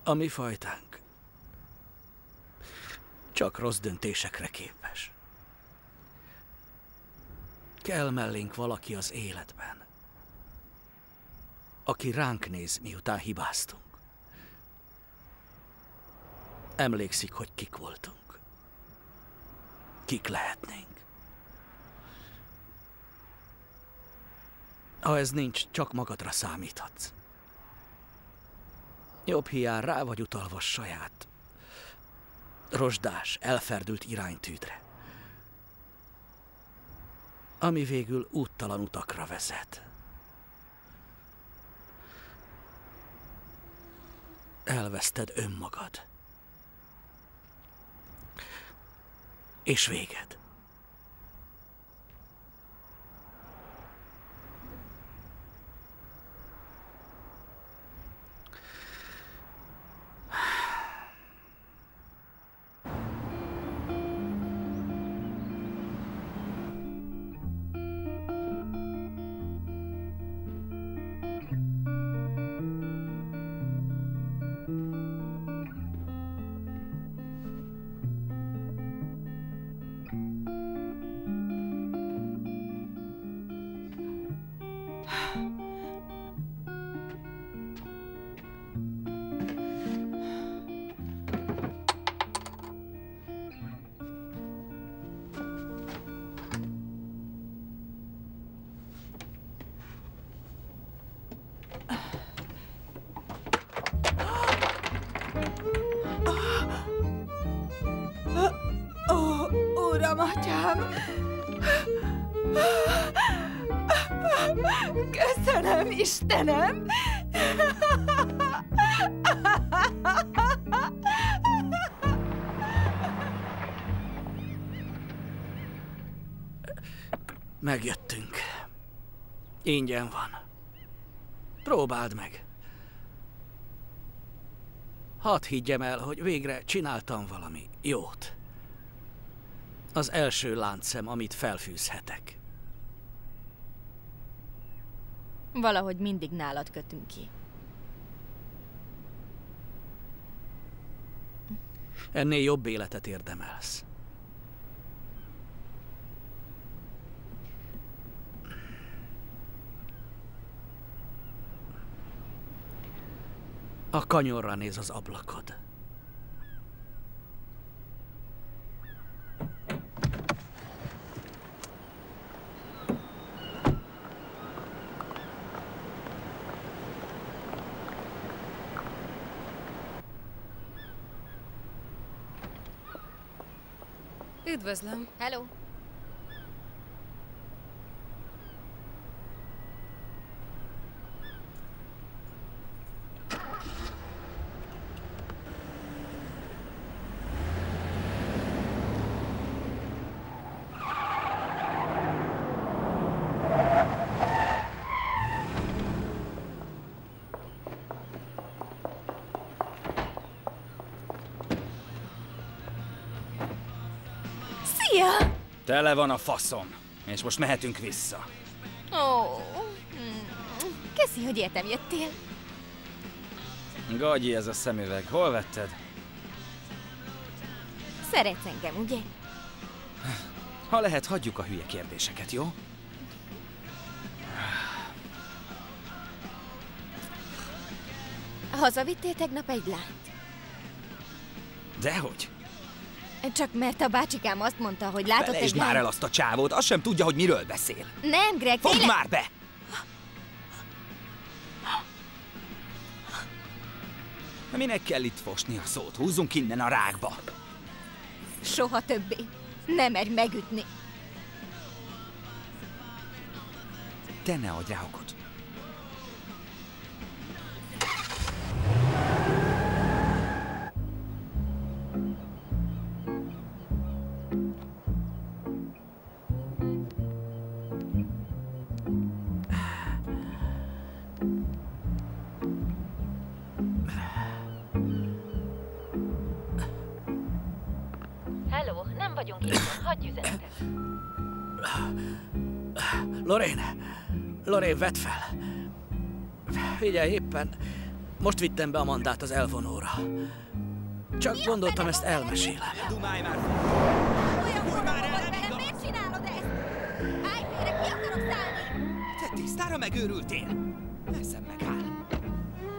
[SPEAKER 7] A mi fajtánk csak rossz döntésekre képes. Kell mellénk valaki az életben, aki ránk néz, miután hibáztunk. Emlékszik, hogy kik voltunk. Kik lehetnénk. Ha ez nincs, csak magadra számíthatsz. Jobb hiány rá vagy utalva saját rozsdás, elferdült iránytűdre, ami végül úttalan utakra vezet. elveszted önmagad. És véged.
[SPEAKER 12] Uram, atyám! Köszönöm, Istenem!
[SPEAKER 7] Megjöttünk. Ingyen van. Próbáld meg. Hadd higgyem el, hogy végre csináltam valami jót. Az első láncszem, amit felfűzhetek.
[SPEAKER 15] Valahogy mindig nálad kötünk ki.
[SPEAKER 7] Ennél jobb életet érdemelsz. A kanyorra néz az ablakod.
[SPEAKER 14] Üdvözlöm.
[SPEAKER 15] Hello. Szia!
[SPEAKER 16] Tele van a faszom, és most mehetünk vissza.
[SPEAKER 15] Ó, köszi, hogy értem jöttél.
[SPEAKER 16] Gagyi ez a szemüveg, hol vetted?
[SPEAKER 15] Szeretsz engem, ugye?
[SPEAKER 16] Ha lehet, hagyjuk a hülye kérdéseket, jó?
[SPEAKER 15] Hazavittél tegnap egy lányt?
[SPEAKER 16] Dehogy?
[SPEAKER 15] Csak mert a bácsikám azt mondta, hogy látott
[SPEAKER 16] Felejtsd
[SPEAKER 15] egy
[SPEAKER 16] már
[SPEAKER 15] lányt.
[SPEAKER 16] el azt a csávót, azt sem tudja, hogy miről beszél.
[SPEAKER 15] Nem, Greg,
[SPEAKER 16] Fogd
[SPEAKER 15] tényleg...
[SPEAKER 16] már be! Minek kell itt fosni a szót? Húzzunk innen a rákba.
[SPEAKER 15] Soha többé. Nem merj megütni.
[SPEAKER 16] Te ne adj rá okot.
[SPEAKER 8] Hello, nem vagyunk itt, hagyj üzenetet.
[SPEAKER 7] Lorraine, vedd fel. Figyelj, éppen most vittem be Amandát az elvonóra. Csak gondoltam, ezt elmesélem.
[SPEAKER 16] Dumálj már!
[SPEAKER 15] Olyan már el, velem, miért csinálod ezt? Állj félre, ki akarok szállni?
[SPEAKER 16] Te tisztára megőrültél? Eszem megáll.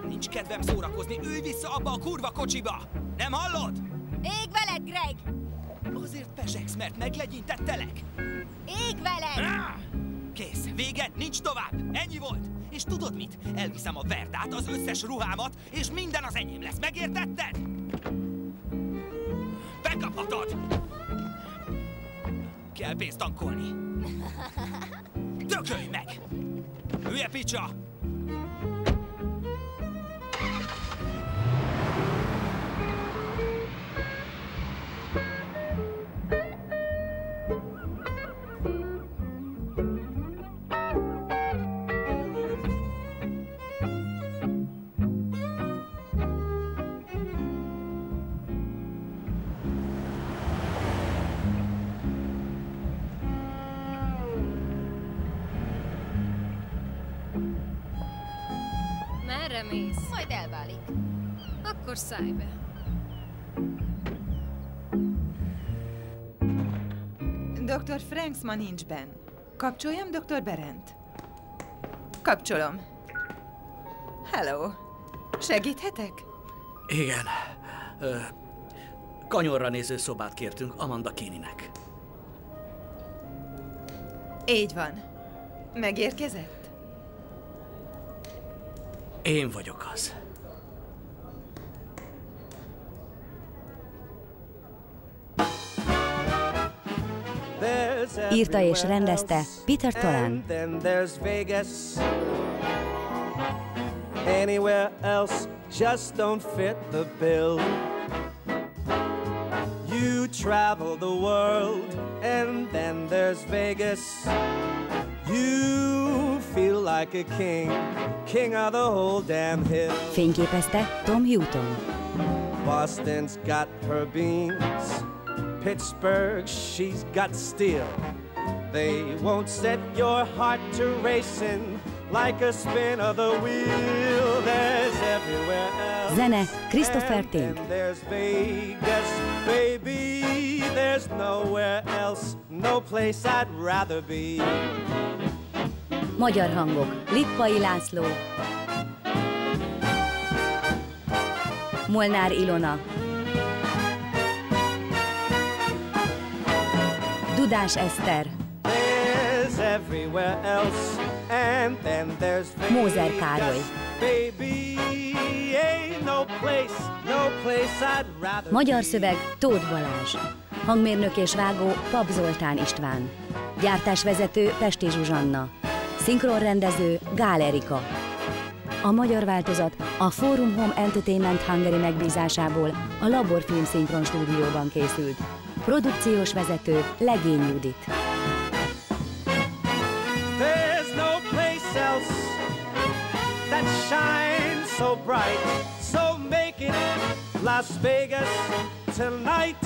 [SPEAKER 16] Nincs kedvem szórakozni, ülj vissza abba a kurva kocsiba! Nem hallod?
[SPEAKER 15] Ég veled, Greg!
[SPEAKER 16] Azért pesegsz, mert meglegyintettelek.
[SPEAKER 15] Ég veled!
[SPEAKER 16] Kész, vége, nincs tovább. Ennyi volt. És tudod mit? Elviszem a Verdát, az összes ruhámat, és minden az enyém lesz. Megértetted? Bekaphatod! Kell pénzt tankolni. Dökölj meg! Hülye picsa!
[SPEAKER 14] Merre mész?
[SPEAKER 15] Majd elválik.
[SPEAKER 14] Akkor szállj be.
[SPEAKER 12] Dr. Franks ma nincs benn. Kapcsoljam Dr. Berent? Kapcsolom. Hello. Segíthetek?
[SPEAKER 7] Igen. Kanyorra néző szobát kértünk Amanda Kéninek.
[SPEAKER 12] Így van. Megérkezett?
[SPEAKER 7] Én vagyok az.
[SPEAKER 10] Írta és rendezte Peter Tolan.
[SPEAKER 11] Then there's Vegas. Anywhere else just don't fit the bill. You travel the world, and then there's Vegas. You feel like a king, king of the whole damn hill.
[SPEAKER 10] Fényképezte Tom Houghton.
[SPEAKER 11] Boston's got her beans, Pittsburgh, she's got steel. They won't set your heart to racing like a spin of the wheel. There's everywhere else.
[SPEAKER 10] Zene Christopher Tink.
[SPEAKER 11] There's Vegas, baby. There's nowhere else, no place I'd rather be.
[SPEAKER 10] Magyar hangok Lippai László, Molnár Ilona, Dudás Eszter, Mózer Károly. Magyar szöveg Tóth Balázs. Hangmérnök és vágó Pap Zoltán István. Gyártásvezető Pesti Zsuzsanna. Szinkronrendező Gál Erika. A magyar változat a Forum Home Entertainment Hungary megbízásából a Laborfilm Szinkron stúdióban készült. Produkciós vezető Legény Judit.
[SPEAKER 11] There's no place else that shines so bright, so make it Las Vegas tonight.